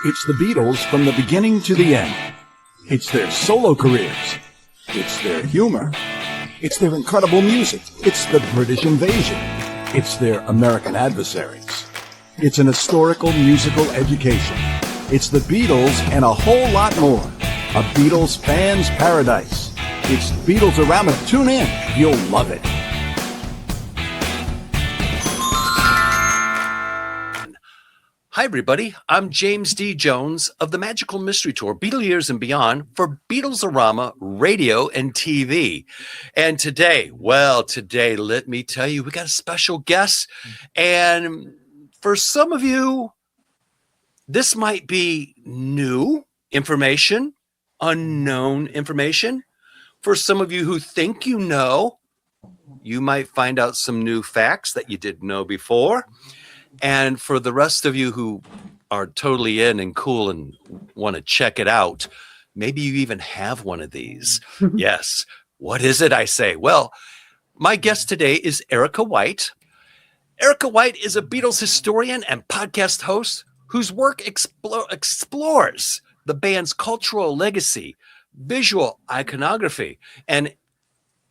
It's the Beatles from the beginning to the end. It's their solo careers. It's their humor. It's their incredible music. It's the British invasion. It's their American adversaries. It's an historical musical education. It's the Beatles and a whole lot more. A Beatles fan's paradise. It's Beatles-A-Rama. Tune in. You'll love it. Hi, everybody. I'm James D. Jones of the Magical Mystery Tour, Beatle Years and Beyond for Beatles-A-Rama Radio and TV. And today, let me tell you, we got a special guest. And for some of you, this might be new information, unknown information. For some of you who think you know, you might find out some new facts that you didn't know before. And for the rest of you who are totally in and cool and want to check it out, maybe you even have one of these. Yes. What is it, I say? Well, my guest today is Ericka White. Ericka White is a Beatles historian and podcast host whose work explores the band's cultural legacy, visual iconography, and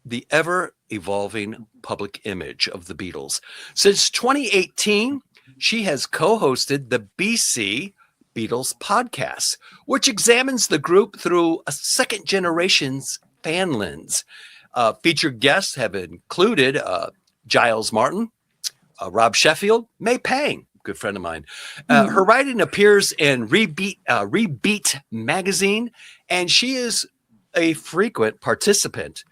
the ever-evolving public image of the Beatles. Since 2018, she has co-hosted the BC Beatles podcast, which examines the group through a second generation's fan lens. Featured guests have included Giles Martin, Rob Sheffield, May Pang, good friend of mine. Her writing appears in Rebeat magazine, and she is a frequent participant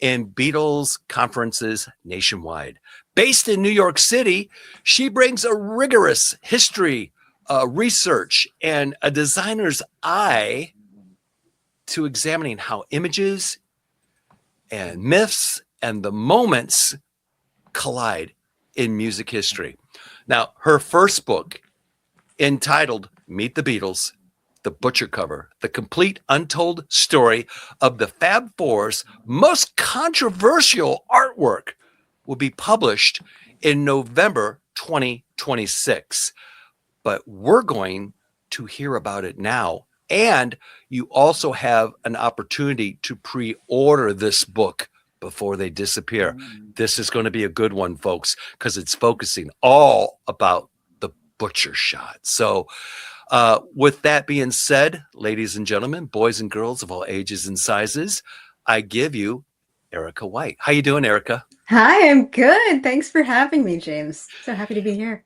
in Beatles conferences nationwide. Based in New York City, she brings a rigorous history, research, and a designer's eye to examining how images and myths and the moments collide in music history. Now, her first book, entitled Meet the Beatles, The Butcher Cover, the complete untold story of the Fab Four's most controversial artwork, will be published in November 2026. But we're going to hear about it now. And you also have an opportunity to pre-order this book before they disappear. This is going to be a good one, folks, because it's focusing all about the butcher shot. So with that being said, ladies and gentlemen, boys and girls of all ages and sizes, I give you Ericka White. How you doing, Ericka? Hi, I'm good. Thanks for having me, James. So happy to be here.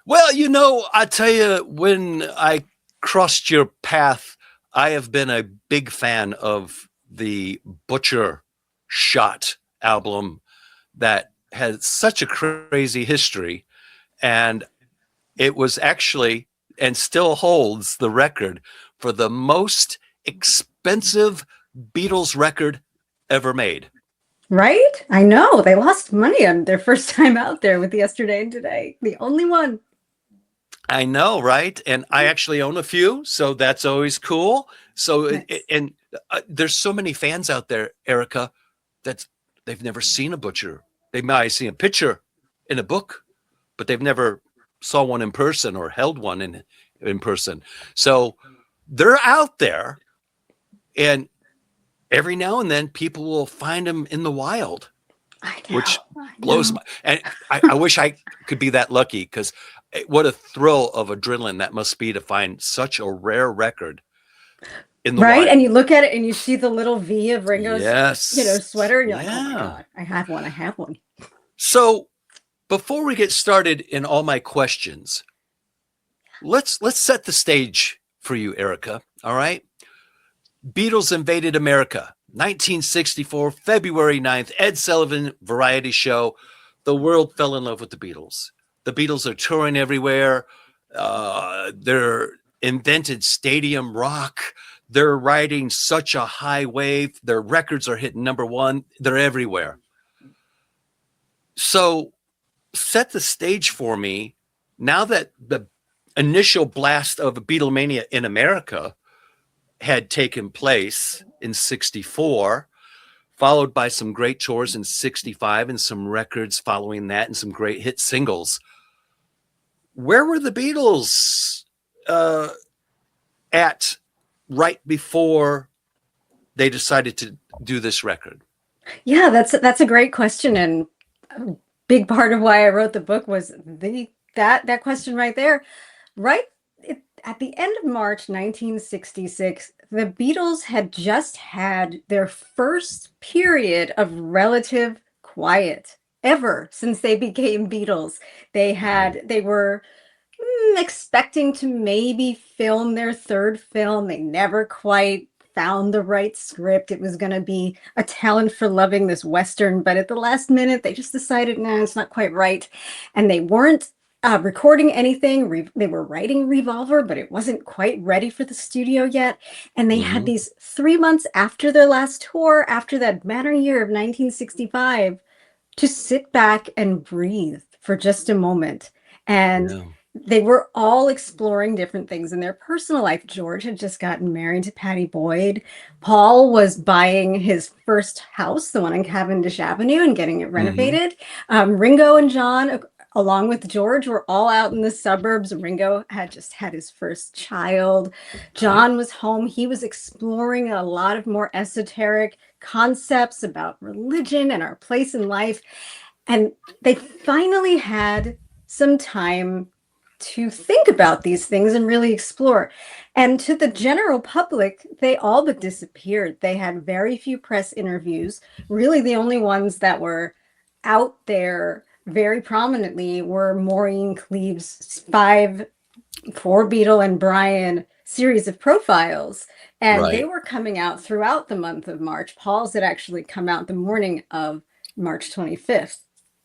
Well, you know, I tell you, when I crossed your path, I have been a big fan of the Butcher Shot album that has such a crazy history. And it was actually, and still holds, the record for the most expensive Beatles record ever made. Right? I know. They lost money on their first time out there with Yesterday and Today. The only one. I know, right? And I actually own a few, so that's always cool. So, Nice. There's so many fans out there, Ericka, that they've never seen a butcher. They might have seen a picture in a book, but they've never saw one in person or held one in person. So they're out there, and every now and then people will find them in the wild, which blows my, and I wish I could be that lucky, because what a thrill of adrenaline that must be to find such a rare record in the wild. And you look at it and you see the little V of Ringo's sweater, and you're like, oh my God, I have one. So before we get started in all my questions, let's set the stage for you, Ericka. All right. Beatles invaded America, 1964, February 9th, Ed Sullivan variety show. The world fell in love with the Beatles. The Beatles are touring everywhere. They're invented stadium rock. They're riding such a high wave. Their records are hitting #1. They're everywhere. So set the stage for me. Now that the initial blast of Beatlemania in America had taken place in 64, followed by some great tours in 65 and some records following that and some great hit singles. Where were the Beatles at right before they decided to do this record? Yeah, that's a great question, and a big part of why I wrote the book was that question right there. Right at the end of March 1966, the Beatles had just had their first period of relative quiet ever since they became Beatles. They were expecting to maybe film their third film. They never quite found the right script. It was going to be A Talent for Loving, this Western, but at the last minute, they just decided, no, it's not quite right. And they weren't recording anything. They were writing Revolver, but it wasn't quite ready for the studio yet. And they had these 3 months after their last tour, after that banner year of 1965, to sit back and breathe for just a moment. And Yeah. they were all exploring different things in their personal life. George had just gotten married to Patty Boyd. Paul was buying his first house, the one on Cavendish Avenue, and getting it renovated. Ringo and John, along with George, were all out in the suburbs. Ringo had just had his first child. John was home. He was exploring a lot of more esoteric concepts about religion and our place in life. And they finally had some time to think about these things and really explore. And to the general public, they all but disappeared. They had very few press interviews. Really, the only ones that were out there very prominently were Maureen Cleave's 4 Beatle and Brian series of profiles. And they were coming out throughout the month of March. Paul's had actually come out the morning of March 25th.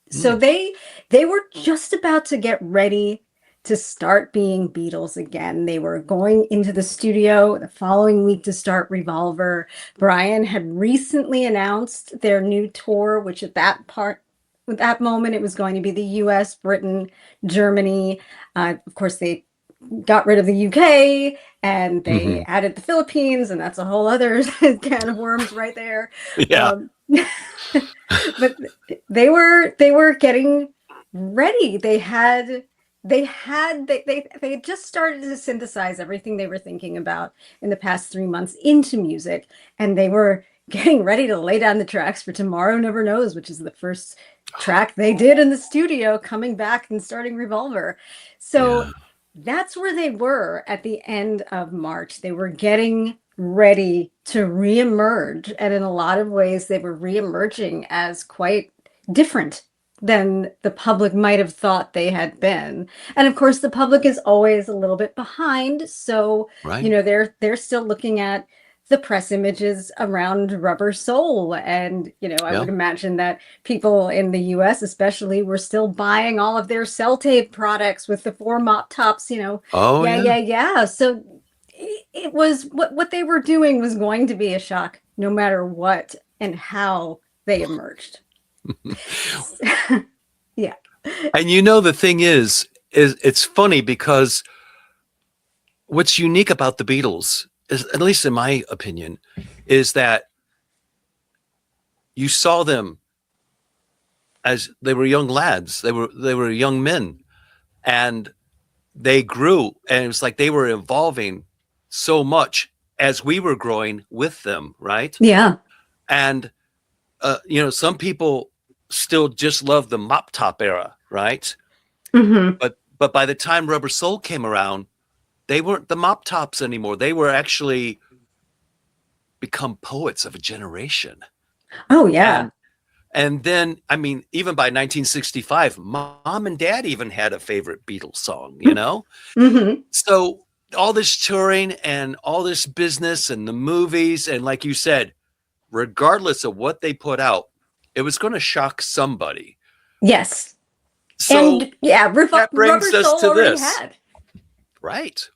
So they were just about to get ready to start being Beatles again. They were going into the studio the following week to start Revolver. Brian had recently announced their new tour, which at that moment, it was going to be the US, Britain, Germany. Of course, they got rid of the UK and they added the Philippines, and that's a whole other can of worms right there. Yeah. But they were getting ready. They had just started to synthesize everything they were thinking about in the past 3 months into music, and they were getting ready to lay down the tracks for Tomorrow Never Knows, which is the first track they did in the studio, coming back and starting Revolver. So that's where they were at the end of March. They were getting ready to reemerge, and in a lot of ways they were reemerging as quite different than the public might have thought they had been. And of course, the public is always a little bit behind, so they're still looking at the press images around Rubber Soul. And, I would imagine that people in the US especially were still buying all of their cell tape products with the 4 mop tops, Yeah. So it was what they were doing was going to be a shock no matter what and how they emerged. Yeah. And the thing is it's funny because what's unique about the Beatles, is, at least in my opinion, is that you saw them as they were young lads. They were young men, and they grew, and it was like they were evolving so much as we were growing with them, right? Yeah. And some people still just love the mop top era, right? But by the time Rubber Soul came around, they weren't the mop tops anymore. They were actually become poets of a generation. Oh, yeah. And then, even by 1965, Mom and Dad even had a favorite Beatles song, So all this touring and all this business and the movies, and like you said, regardless of what they put out, it was going to shock somebody. Yes. So and that brings Rubber us Soul to already this. had. Right.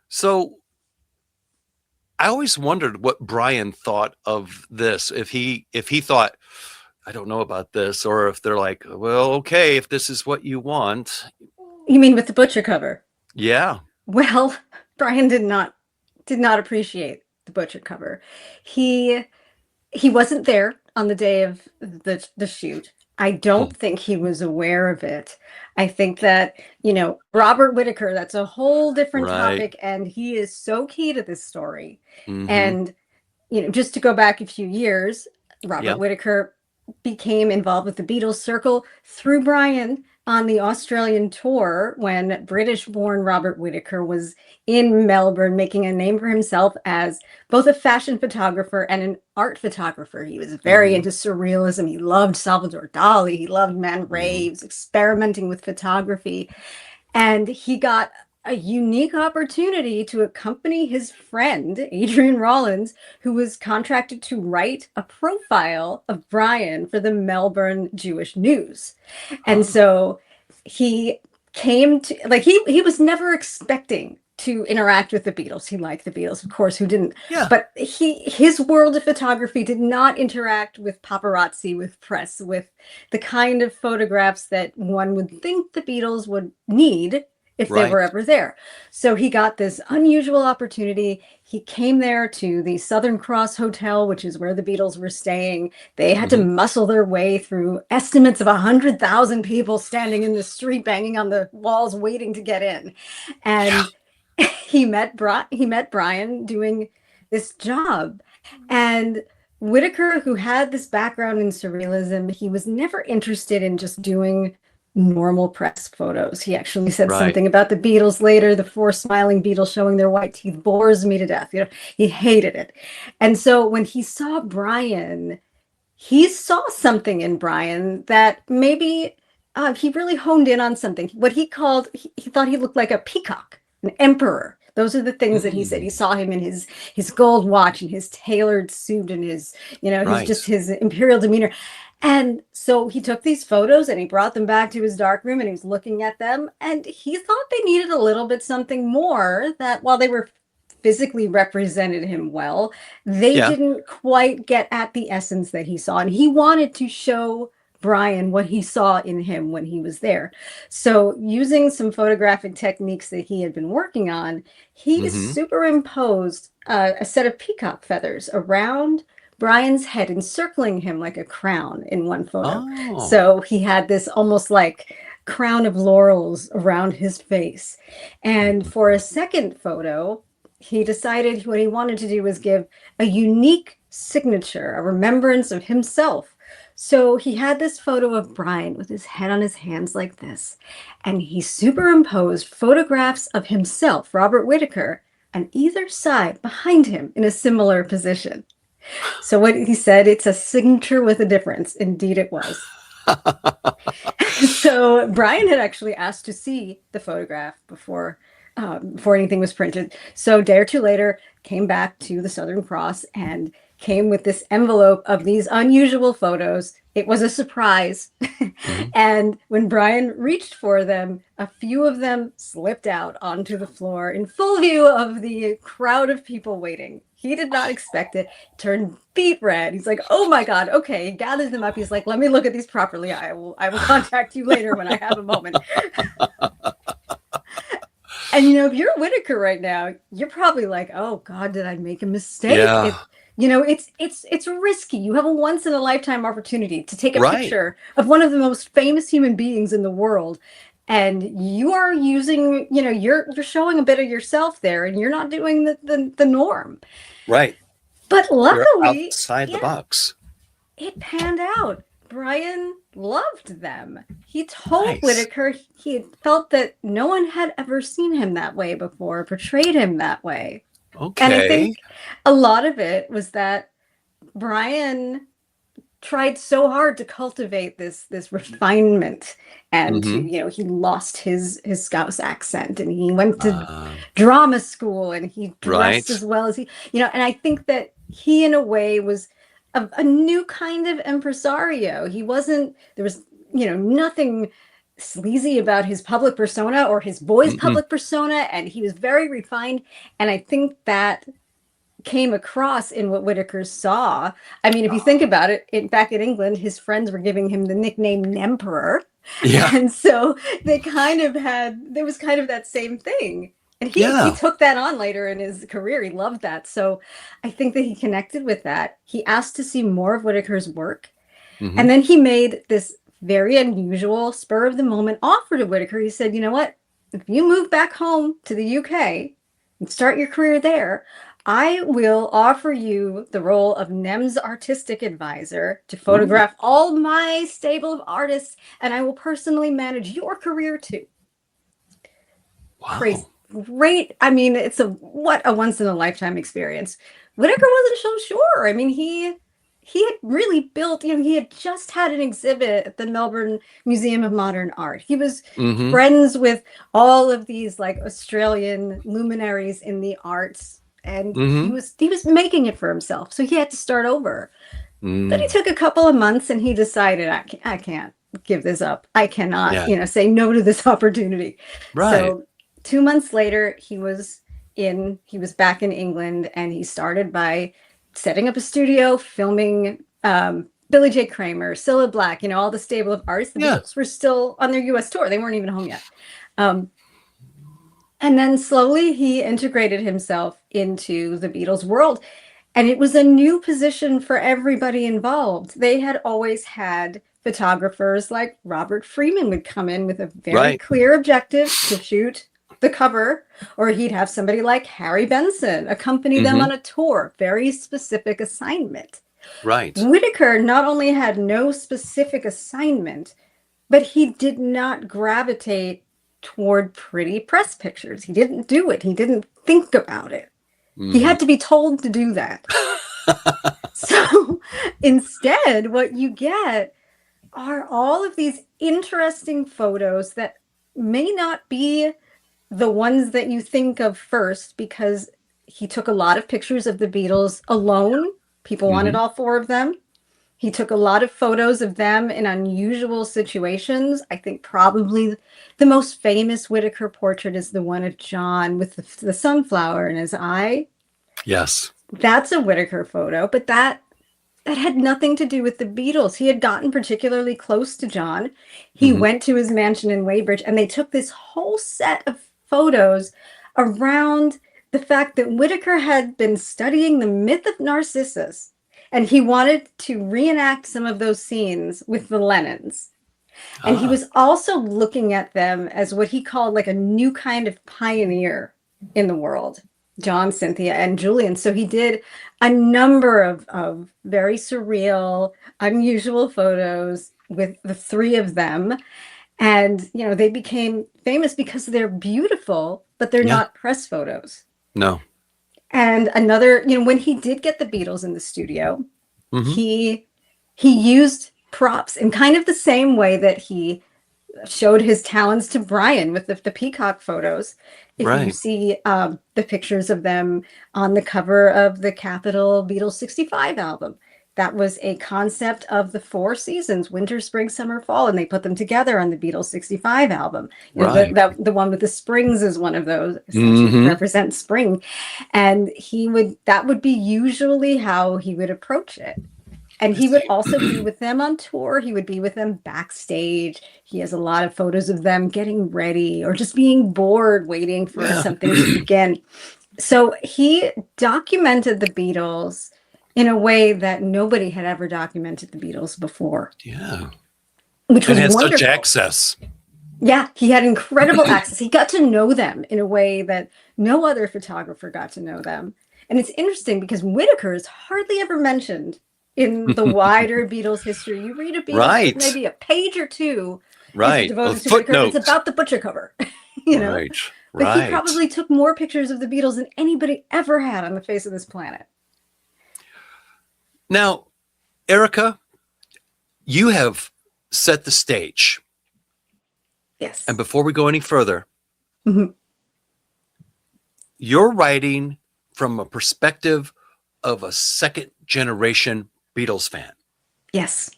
So I always wondered what Brian thought of this. If he thought, I don't know about this, or if they're like, well, okay, if this is what you want. You mean with the Butcher cover? Yeah. Well, Brian did not appreciate the Butcher cover. He wasn't there on the day of the shoot. I don't think he was aware of it. I think that, Robert Whitaker, that's a whole different Right. topic, and he is so key to this story. Mm-hmm. And, just to go back a few years, Robert Yeah. Whitaker became involved with the Beatles circle through Brian on the Australian tour when British-born Robert Whitaker was in Melbourne making a name for himself as both a fashion photographer and an art photographer. He was very Mm-hmm. into surrealism. He loved Salvador Dali. He loved man Mm-hmm. raves, experimenting with photography. And he got a unique opportunity to accompany his friend, Adrian Rollins, who was contracted to write a profile of Brian for the Melbourne Jewish News. And Oh, so he came to, like, he was never expecting to interact with the Beatles. He liked the Beatles, of course, who didn't? yeah. But his world of photography did not interact with paparazzi, with press, with the kind of photographs that one would think the Beatles would need if they Right. were ever there. So he got this unusual opportunity. He came there to the Southern Cross Hotel, which is where the Beatles were staying. They had to Mm-hmm. muscle their way through estimates of 100,000 people standing in the street, banging on the walls, waiting to get in. Yeah. And he met Brian doing this job. And Whitaker, who had this background in surrealism, he was never interested in just doing normal press photos. He actually said Right. something about the Beatles later, the four smiling Beatles showing their white teeth bores me to death. He hated it. And so when he saw Brian, he saw something in Brian that maybe he really honed in on something. What he thought he looked like a peacock, an emperor. Those are the things that he said. He Mm. saw him in his gold watch and his tailored suit and Right. his imperial demeanor. And so he took these photos and he brought them back to his dark room and he was looking at them and he thought they needed a little bit something more, that while they were physically represented him well, they Yeah. didn't quite get at the essence that he saw. And he wanted to show Brian what he saw in him when he was there. So, using some photographic techniques that he had been working on, he Mm-hmm. superimposed a set of peacock feathers around Brian's head, encircling him like a crown in one photo. Oh. So, he had this almost like crown of laurels around his face. And for a second photo, he decided what he wanted to do was give a unique signature, a remembrance of himself. So he had this photo of Brian with his head on his hands like this, and he superimposed photographs of himself, Robert Whitaker, on either side behind him in a similar position. So what he said, it's a signature with a difference. Indeed it was. So Brian had actually asked to see the photograph before anything was printed. So a day or two later, came back to the Southern Cross and came with this envelope of these unusual photos. It was a surprise. Mm-hmm. And when Brian reached for them, a few of them slipped out onto the floor in full view of the crowd of people waiting. He did not expect it. Turned beet red. He's like, "Oh my God, okay." He gathers them up. He's like, "Let me look at these properly. I will contact you later when I have a moment." And if you're Whitaker right now, you're probably like, "Oh God, did I make a mistake?" Yeah. It's risky. You have a once in a lifetime opportunity to take a Right. picture of one of the most famous human beings in the world, and you are using, you're showing a bit of yourself there, and you're not doing the norm. Right. But You're luckily, outside the yeah, box. it panned out. Brian loved them. He told Nice. Whitaker he had felt that no one had ever seen him that way before, portrayed him that way. And I Okay. think a lot of it was that Brian tried so hard to cultivate this refinement, and Mm-hmm. he lost his Scouse accent, and he went to Uh, drama school, and he dressed right. as well as and I think that he in a way was a new kind of impresario. He wasn't There was nothing sleazy about his public persona or his boy's Mm-mm. public persona, and he was very refined, and I think that came across in what Whitaker saw. I mean, if you think about it, back in England, his friends were giving him the nickname Nemperor. Yeah. And so there was kind of that same thing. And he Yeah. took that on later in his career. He loved that. So I think that he connected with that. He asked to see more of Whitaker's work. Mm-hmm. And then he made this very unusual, spur of the moment offer to Whittaker. He said, you know what? If you move back home to the UK and start your career there, I will offer you the role of NEM's artistic advisor to photograph all my stable of artists, and I will personally manage your career too. Wow. Great. I mean, what a once in a lifetime experience. Whittaker wasn't so sure. I mean, he had really built, he had just had an exhibit at the Melbourne Museum of Modern Art. He was friends with all of these like Australian luminaries in the arts, and he was making it for himself. So he had to start over. But he took a couple of months and he decided, I can't give this up. I cannot, say no to this opportunity. Right. So 2 months later, he was back in England, and he started by setting up a studio, filming Billy J. Kramer, Cilla Black, all the stable of artists. The Beatles were still on their US tour. They weren't even home yet. And then slowly he integrated himself into the Beatles world. And it was a new position for everybody involved. They had always had photographers like Robert Freeman would come in with a very clear objective to shoot the cover, or he'd have somebody like Harry Benson accompany them on a tour, very specific assignment. Right. Whittaker not only had no specific assignment, but he did not gravitate toward pretty press pictures. He didn't do it. He didn't think about it. He had to be told to do that. So instead, what you get are all of these interesting photos that may not be the ones that you think of first, because he took a lot of pictures of the Beatles alone. People wanted all four of them. He took a lot of photos of them in unusual situations. I think probably the most famous Whittaker portrait is the one of John with the sunflower in his eye. Yes. That's a Whittaker photo, but that had nothing to do with the Beatles. He had gotten particularly close to John. He went to his mansion in Weybridge, and they took this whole set of photos around the fact that Whittaker had been studying the myth of Narcissus, and he wanted to reenact some of those scenes with the Lennons. And he was also looking at them as what he called like a new kind of pioneer in the world, John, Cynthia, and Julian. So he did a number of very surreal, unusual photos with the three of them. And, they became famous because they're beautiful, but they're not press photos. No. And another, when he did get the Beatles in the studio, he used props in kind of the same way that he showed his talents to Brian with the peacock photos. If you see the pictures of them on the cover of the Capitol Beatles 65 album, that was a concept of the four seasons, winter, spring, summer, fall, and they put them together on the Beatles 65 album. The one with the springs is one of those, essentially represents spring. And that would be usually how he would approach it. And he would also be with them on tour. He would be with them backstage. He has a lot of photos of them getting ready or just being bored, waiting for something to begin. So he documented the Beatles in a way that nobody had ever documented the Beatles before. Yeah. Which was wonderful. wonderful. Such access. Yeah, he had incredible access. He got to know them in a way that no other photographer got to know them. And it's interesting because Whittaker is hardly ever mentioned in the wider Beatles history. You read a Beatles, maybe a page or two is devoted to Whittaker. It's about the butcher cover, But he probably took more pictures of the Beatles than anybody ever had on the face of this planet. Now, Erika, you have set the stage. Yes. And before we go any further, you're writing from a perspective of a second generation Beatles fan. Yes.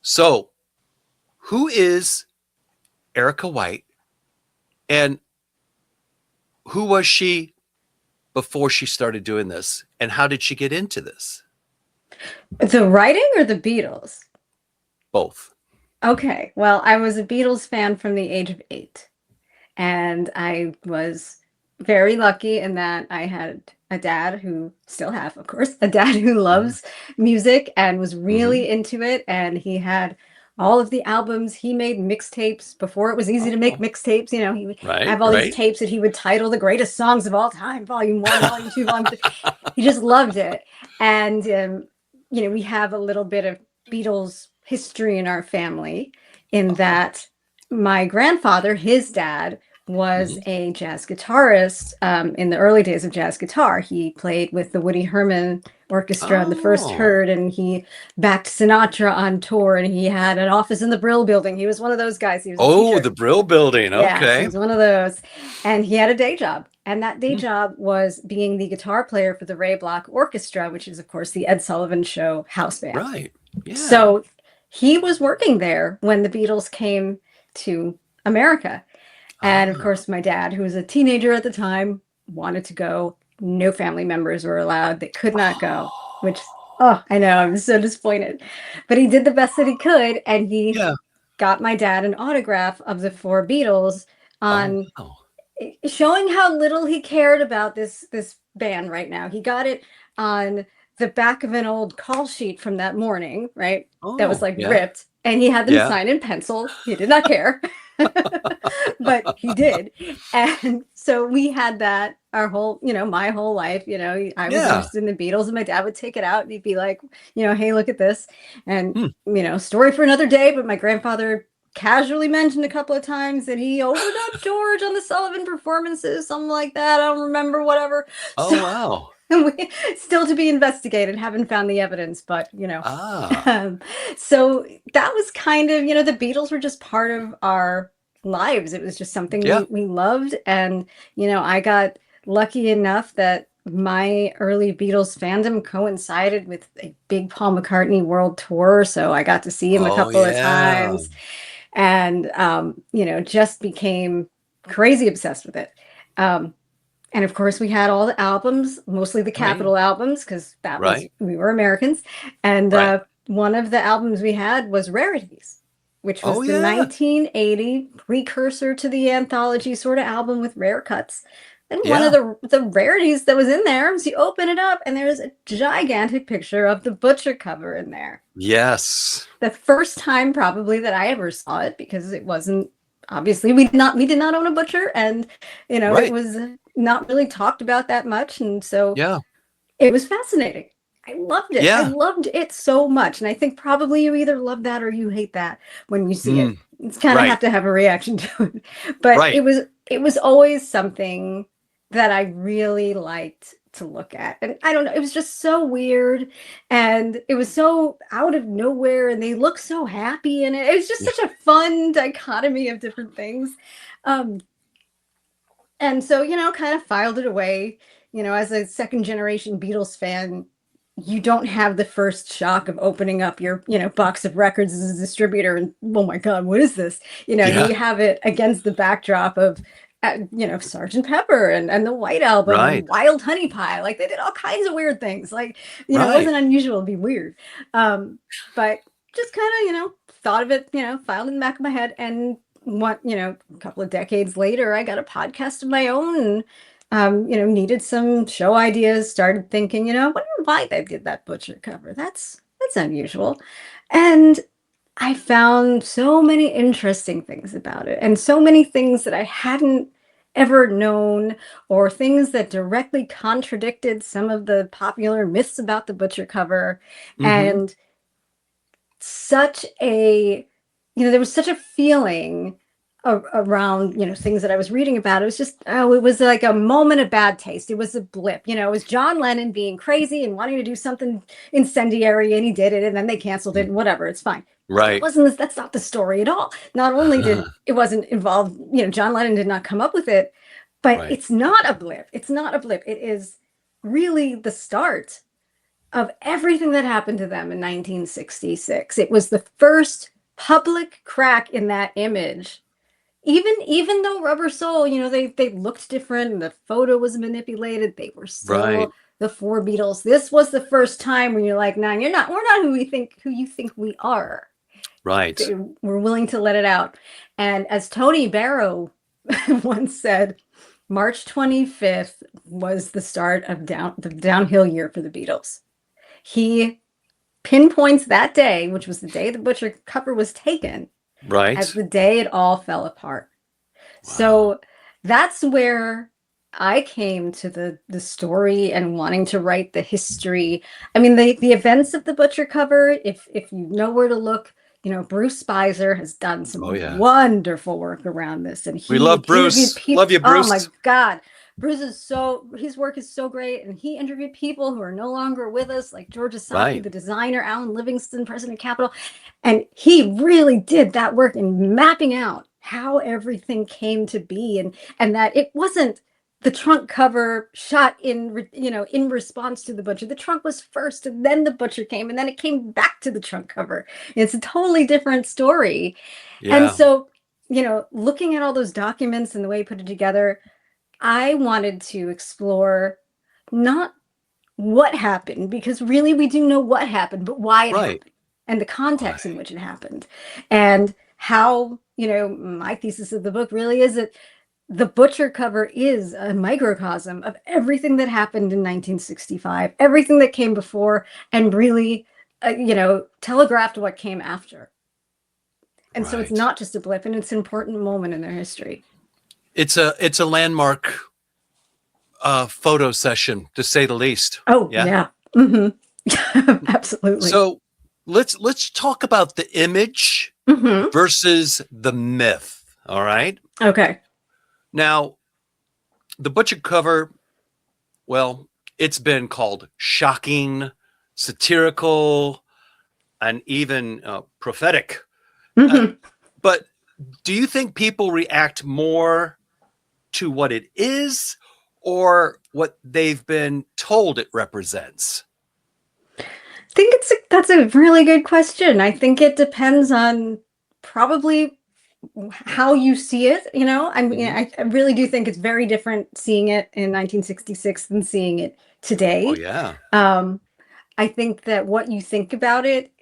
So, who is Ericka White, and who was she before she started doing this, and how did she get into this? The writing or the Beatles? Both. Okay. Well, I was a Beatles fan from the age of 8. And I was very lucky in that I had a dad who still of course, a dad who loves music and was really into it. And he had all of the albums. He made mixtapes before it was easy to make Oh, mixtapes. He would right, have all these right. tapes that he would title the greatest songs of all time, volume 1, volume 2, volume 3. He just loved it. And, we have a little bit of Beatles history in our family in Oh, that my grandfather, his dad, was mhm. a jazz guitarist in the early days of jazz guitar. He played with the Woody Herman Orchestra and the First Oh, Heard, and he backed Sinatra on tour, and he had an office in the Brill Building. He was one of those guys. He was a oh, teacher. the Brill Building. Yes, he Okay. was one of those. And he had a day job. And that day Hmm, job was being the guitar player for the Ray Bloch Orchestra, which is, of course, the Ed Sullivan Show house band. right. Yeah. So he was working there when the Beatles came to America. And of Ah. course, my dad, who was a teenager at the time, wanted to go. No family members were allowed. They could not go, which, oh, I know, I'm so disappointed. But he did the best that he could. And he Yeah. got my dad an autograph of the 4 Beatles Oh, on wow. showing how little he cared about this band right now. He got it on the back of an old call sheet from that morning, right? That was Oh, like yeah. ripped, and he had them Yeah. sign in pencil. He did not care. But he did. And so we had that our whole, my whole life. I was Yeah. interested in the Beatles, and my dad would take it out and he'd be like, hey, look at this. And, Hmm. story for another day, but my grandfather casually mentioned a couple of times that he overdubbed George on the Sullivan performances, something like that. I don't remember, whatever. Oh, So wow. we still to be investigated, haven't found the evidence, but Ah. um, so that was kind of, the Beatles were just part of our lives. It was just something Yeah. we loved. And, I got lucky enough that my early Beatles fandom coincided with a big Paul McCartney world tour. So I got to see him a Oh, couple of yeah. times and, just became crazy obsessed with it. Um, and of course, we had all the albums, mostly the Right. Capitol albums, because Right. we were Americans. And Right. one of the albums we had was Rarities, which was Oh, the yeah. 1980 precursor to the anthology sort of album with rare cuts. And one of Yeah. the rarities that was in there was you open it up and there's a gigantic picture of the Butcher cover in there. Yes. The first time probably that I ever saw it, because it wasn't, obviously we did not own a Butcher, and it Right. was not really talked about that much, and so Yeah. it was fascinating. I loved it. I Yeah. loved it so much, and I think probably you either love that or you hate that when you see it. Mm. It's kind of Right. have to have a reaction to it. But Right. it was always something that I really liked to look at. And I don't know, it was just so weird, and it was so out of nowhere, and they look so happy in it. It was just Yeah. such a fun dichotomy of different things. Um, and so, kind of filed it away. As a second generation Beatles fan, you don't have the first shock of opening up your, box of records as a distributor and, oh my God, what is this? Yeah. You have it against the backdrop of, Sergeant Pepper and the White Album Right. and Wild Honey Pie. Like they did all kinds of weird things. Like, it Right. wasn't unusual to be weird. But just kind of, thought of it, filed in the back of my head. And a couple of decades later, I got a podcast of my own, and needed some show ideas, started thinking, wonder why they did that Butcher cover. That's unusual. And I found so many interesting things about it, and so many things that I hadn't ever known, or things that directly contradicted some of the popular myths about the Butcher cover. Mhm. And such a there was such a feeling around things that I was reading about. It was just, it was like a moment of bad taste. It was a blip. It was John Lennon being crazy and wanting to do something incendiary, and he did it, and then they canceled it, Mm. and whatever, it's fine. That Right. wasn't that's not the story at all. Not only did it wasn't involved, John Lennon did not come up with it, but Right. it's not a blip. It's not a blip. It is really the start of everything that happened to them in 1966. It was the first public crack in that image. Even though Rubber Soul, they looked different and the photo was manipulated, they were Right. still the 4 Beatles. This was the first time when you're like, "No, we're not who you think we are." Right. We're willing to let it out. And as Tony Barrow once said, March 25th was the start of the downhill year for the Beatles. He pinpoints that day, which was the day the butcher cover was taken, Right. as the day it all fell apart. Wow. So that's where I came to the story and wanting to write the history. I mean, the events of the butcher cover, if you know where to look, Bruce Spicer has done some Oh, yeah. wonderful work around this. And We love Bruce. Love you, Bruce. Oh my God. His work is so great. And he interviewed people who are no longer with us, like George Asaki, Right. the designer, Alan Livingston, president of Capitol. And he really did that work in mapping out how everything came to be, and that it wasn't the trunk cover shot in response to the butcher. The trunk was first, and then the butcher came, and then it came back to the trunk cover. It's a totally different story. Yeah. And so, looking at all those documents and the way he put it together, I wanted to explore not what happened, because really we do know what happened, but why it Right. happened and the context in which it happened, and how, my thesis of the book really is that the butcher cover is a microcosm of everything that happened in 1965, everything that came before, and really, telegraphed what came after. And so it's Right. not just a blip, and it's an important moment in their history. It's a landmark photo session, to say the least. Oh, yeah. Mm-hmm. Absolutely. So let's talk about the image Mm-hmm. versus the myth. All right. Okay. Now, the butcher cover, well, it's been called shocking, satirical, and even prophetic. Mm-hmm. But do you think people react more to what it is or what they've been told it represents? I think that's a really good question. I think it depends on probably how you see it. I mean, I really do think it's very different seeing it in 1966 than seeing it today. Oh, yeah. I think that what you think about it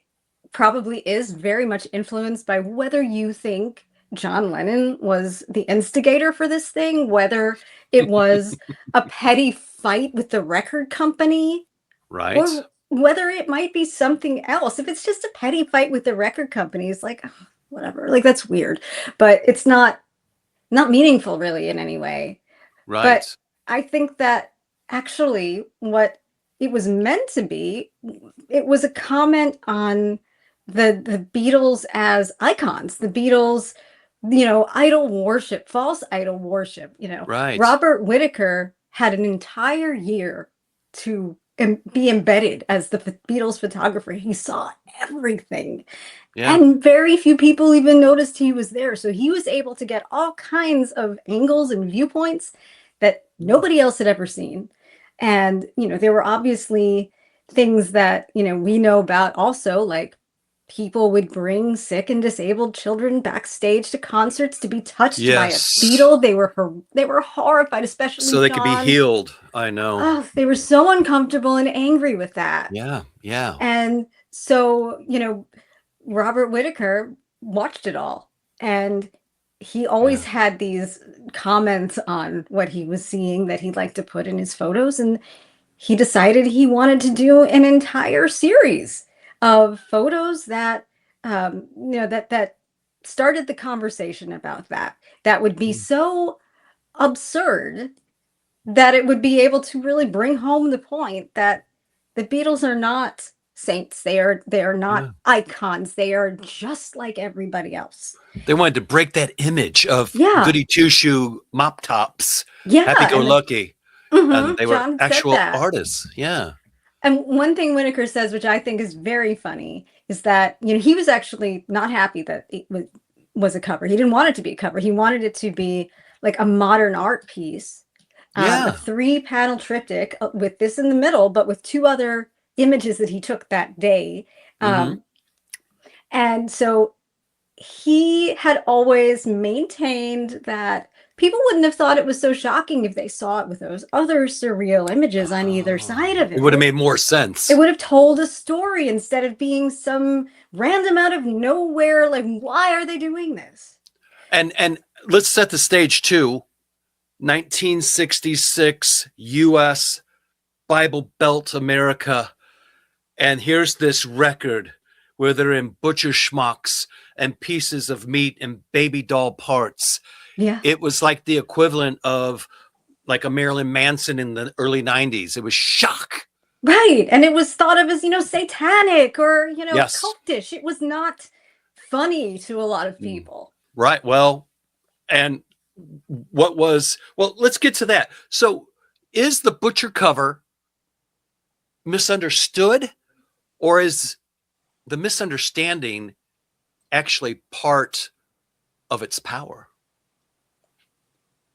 probably is very much influenced by whether you think John Lennon was the instigator for this thing, whether it was a petty fight with the record company, Right. or whether it might be something else. If it's just a petty fight with the record company, it's like, oh, whatever, like that's weird, but it's not meaningful really in any way. Right. But I think that actually what it was meant to be, it was a comment on the Beatles as icons, the Beatles, idol worship, false idol worship. Right. Robert Whittaker had an entire year to be embedded as the Beatles photographer. He saw everything. Yeah. And very few people even noticed he was there. So he was able to get all kinds of angles and viewpoints that nobody else had ever seen. And, there were obviously things that, we know about also, like people would bring sick and disabled children backstage to concerts to be touched by a Yes. Beatle. They were horrified, especially So they could be John. healed. I know. Oh, they were so uncomfortable and angry with that. Yeah. Yeah. And so, Robert Whittaker watched it all, and he always had these comments on what he was seeing that he'd like to put in his photos, and he decided he wanted to do an entire series of photos that that started the conversation about that would be so absurd that it would be able to really bring home the point that the Beatles are not saints. They are not icons. They are just like everybody else. They wanted to break that image of goody two-shoe mop tops, happy-go-lucky. And they were John actual artists. Yeah. And one thing Whittaker says, which I think is very funny, is that he was actually not happy that it was a cover. He didn't want it to be a cover. He wanted it to be like a modern art piece, a 3-panel triptych with this in the middle, but with 2 other images that he took that day. And so he had always maintained that people wouldn't have thought it was so shocking if they saw it with those other surreal images on either side of it. It would have made more sense. It would have told a story instead of being some random out of nowhere, like, why are they doing this? And let's set the stage too. 1966 U.S. Bible Belt America. And here's this record where they're in butcher schmucks and pieces of meat and baby doll parts. Yeah. It was like the equivalent of like a Marilyn Manson in the early 90s. It was shock. Right. And it was thought of as, satanic or, Yes. cultish. It was not funny to a lot of people. Right. Well, and let's get to that. So is the butcher cover misunderstood, or is the misunderstanding actually part of its power?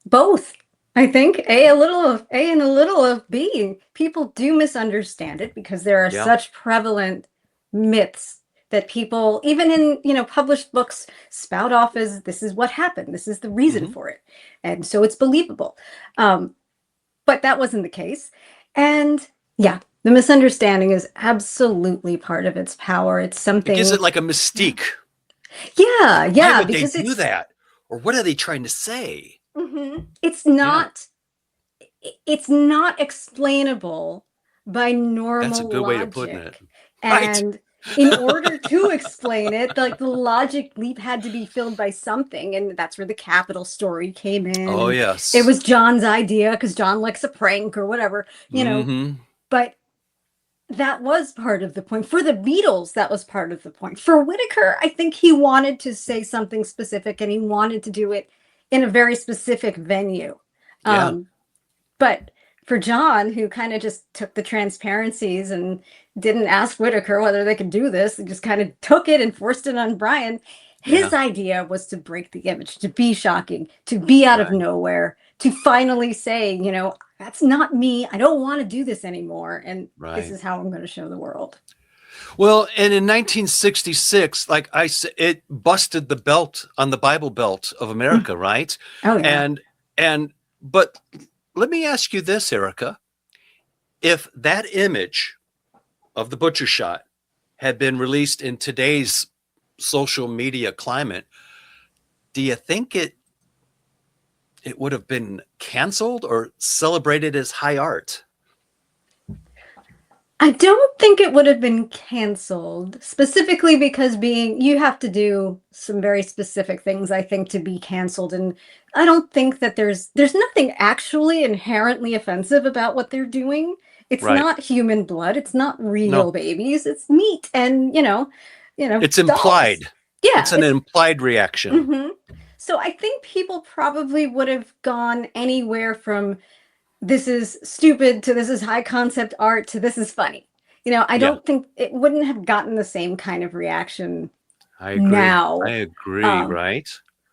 Both. I think a little of A and a little of B. People do misunderstand it because there are such prevalent myths that people, even in published books, spout off as this is what happened. This is the reason for it, and so it's believable. But that wasn't the case, and yeah, the misunderstanding is absolutely part of its power. It's something. It gives it like a mystique. Yeah, yeah. Why would because they do that, or what are they trying to say? It's not. It's not explainable by normal That's a good logic. way to put it. And in order to explain it, like the logic leap had to be filled by something, and that's where the capital story came in. Oh, and yes. it was John's idea because John likes a prank or whatever, But that was part of the point. For the Beatles, that was part of the point. For Whittaker, I think he wanted to say something specific, and he wanted to do it in a very specific venue. Yeah. But for John, who kind of just took the transparencies and didn't ask Whittaker whether they could do this, he just kind of took it and forced it on Brian. His idea was to break the image, to be shocking, to be out of nowhere, to finally say, that's not me. I don't want to do this anymore. And this is how I'm going to show the world. Well, and in 1966, like I said, it busted the belt on the Bible Belt of America, right? Oh, yeah. But let me ask you this, Erika. If that image of the butcher shot had been released in today's social media climate, do you think it would have been canceled or celebrated as high art? I don't think it would have been canceled, specifically because you have to do some very specific things, I think, to be canceled. And I don't think that there's nothing actually inherently offensive about what they're doing. It's not human blood. It's not real babies. It's meat and, it's dolls. implied. Yeah. It's an implied reaction. So I think people probably would have gone anywhere from this is stupid to this is high concept art to this is funny. I don't think it wouldn't have gotten the same kind of reaction. I agree. Now. I agree, right?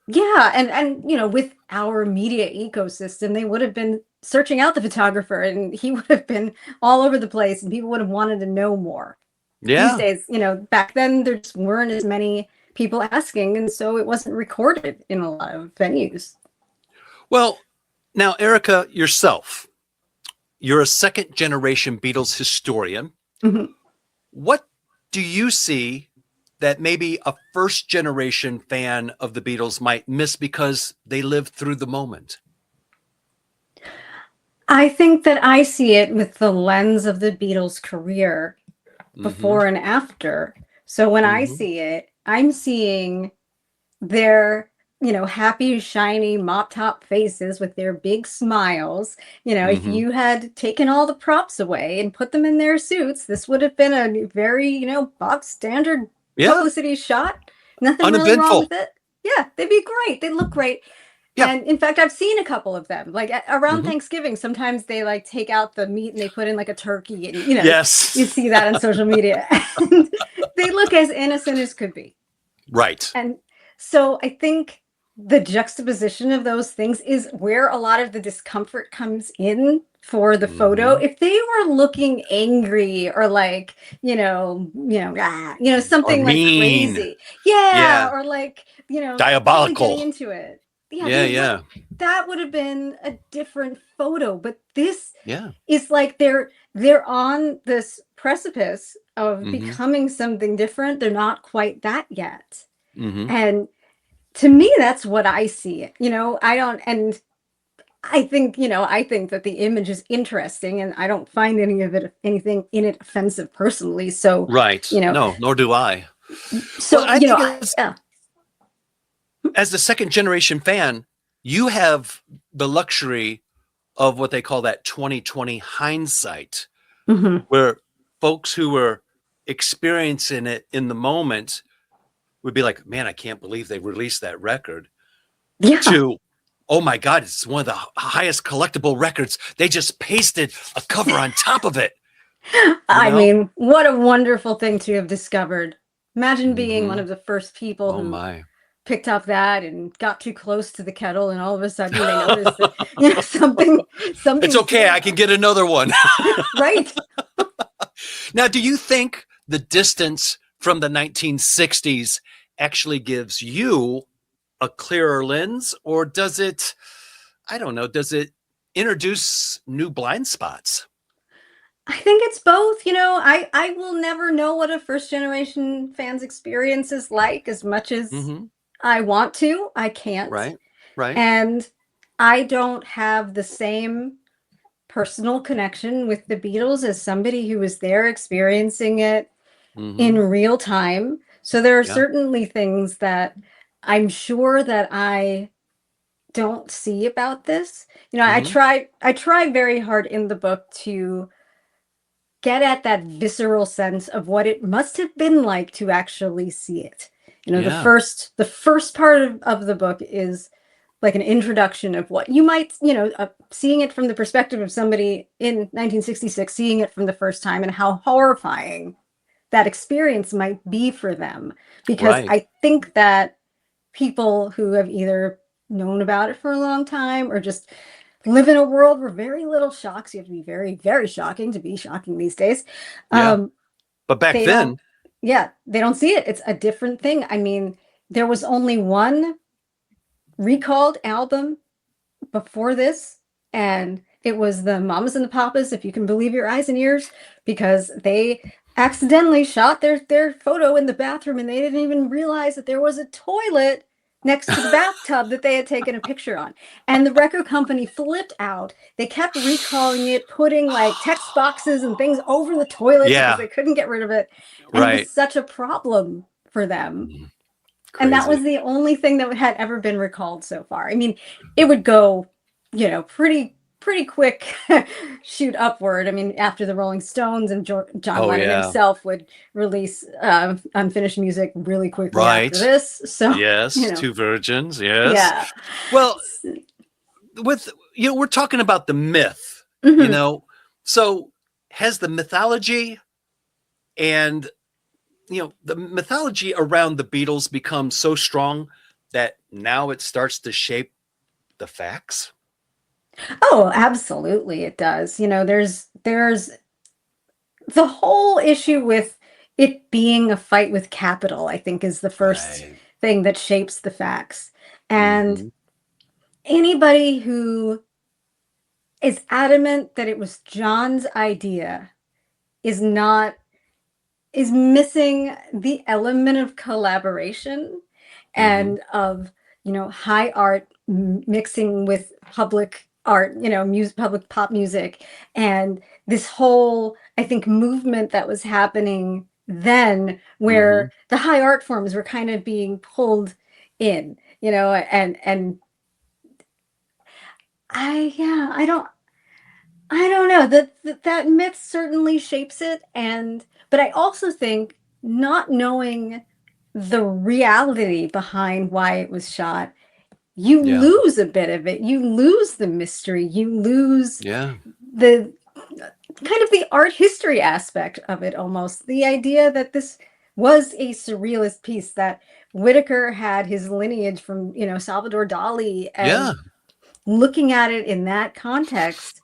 Yeah, and with our media ecosystem, they would have been searching out the photographer, and he would have been all over the place, and people would have wanted to know more. Yeah. These days, back then there just weren't as many people asking, and so it wasn't recorded in a lot of venues. Well, now, Erika, yourself, you're a second-generation Beatles historian. What do you see that maybe a first-generation fan of the Beatles might miss because they lived through the moment? I think that I see it with the lens of the Beatles' career before and after. So when I see it, I'm seeing their happy, shiny, mop top faces with their big smiles. If you had taken all the props away and put them in their suits, this would have been a very, box standard publicity shot. Nothing really wrong with it. Yeah, they'd be great. They look great. Yeah. And in fact, I've seen a couple of them. Like around Thanksgiving, sometimes they take out the meat and they put in a turkey, and you see that on social media. And they look as innocent as could be. Right. And so I think the juxtaposition of those things is where a lot of the discomfort comes in for the photo. If they were looking angry or something or mean. Crazy. Yeah. Or diabolical. Really getting into it. Yeah. That would have been a different photo. But this is they're on this precipice of becoming something different. They're not quite that yet. And to me, that's what I see. I I think, I think that the image is interesting and I don't find anything in it offensive personally. So, Right. you know, No, nor do I. Well, so, I think it's, yeah. as a second generation fan, you have the luxury of what they call that 2020 hindsight, Hmm. where folks who were experiencing it in the moment would be like, man, I can't believe they released that record, Yeah. to, oh my God, it's one of the highest collectible records. They just pasted a cover on top of it, you I know? mean, what a wonderful thing to have discovered. Imagine being one Hmm. of the first people Oh who my. picked up that and got too close to the kettle, and all of a sudden they noticed that, It's something's okay. going I can get another one. on. Right. Now, do you think the distance from the 1960s actually gives you a clearer lens, or does it, I don't know, does it introduce new blind spots? I think it's both. I will never know what a first generation fan's experience is like as much as Hmm. I want to. I can't. Right. Right. And I don't have the same personal connection with the Beatles as somebody who was there experiencing it in Hmm. real time. So there are Yeah. certainly things that I'm sure that I don't see about this. Hmm. I try very hard in the book to get at that visceral sense of what it must have been like to actually see it. Yeah. The first part of the book is like an introduction of what you might, seeing it from the perspective of somebody in 1966, seeing it from the first time, and how horrifying that experience might be for them. Because Right. I think that people who have either known about it for a long time or just live in a world where very little shocks, you have to be very, very shocking to be shocking these days. Yeah. Um, But back they don't, then, yeah, they don't see it. It's a different thing. I mean, there was only one recalled album before this, and it was the Mamas and the Papas, if you can believe your eyes and ears, because they accidentally shot their photo in the bathroom and they didn't even realize that there was a toilet next to the bathtub that they had taken a picture on. And the record company flipped out. They kept recalling it, putting like text boxes and things over the toilet because yeah, they couldn't get rid of it. And it was right. such a problem for them. Mhm. And that Crazy. was the only thing that had ever been recalled so far. I mean, it would go, pretty quick shoot upward. I mean, after the Rolling Stones and John Oh Lennon yeah. himself would release unfinished music really quickly after Right. this. So, Yes. Two virgins. Yes. yeah. Well, with, we're talking about the myth, Mhm. so has the mythology and, the mythology around the Beatles become so strong that now it starts to shape the facts? Oh, absolutely, it does. There's the whole issue with it being a fight with capital, I think, is the first Right. thing that shapes the facts. And Hmm. anybody who is adamant that it was John's idea is not is missing the element of collaboration Hmm. and of high art mixing with public art, public pop music, and this whole, I think, movement that was happening then Hmm. where the high art forms were kind of being pulled in, and I don't know. That myth certainly shapes it, but I also think not knowing the reality behind why it was shot, you Yeah. lose a bit of it. You lose the mystery. You lose Yeah. the kind of the art history aspect of it almost. The idea that this was a surrealist piece, that Whitaker had his lineage from, Salvador Dali, and Yeah. looking at it in that context,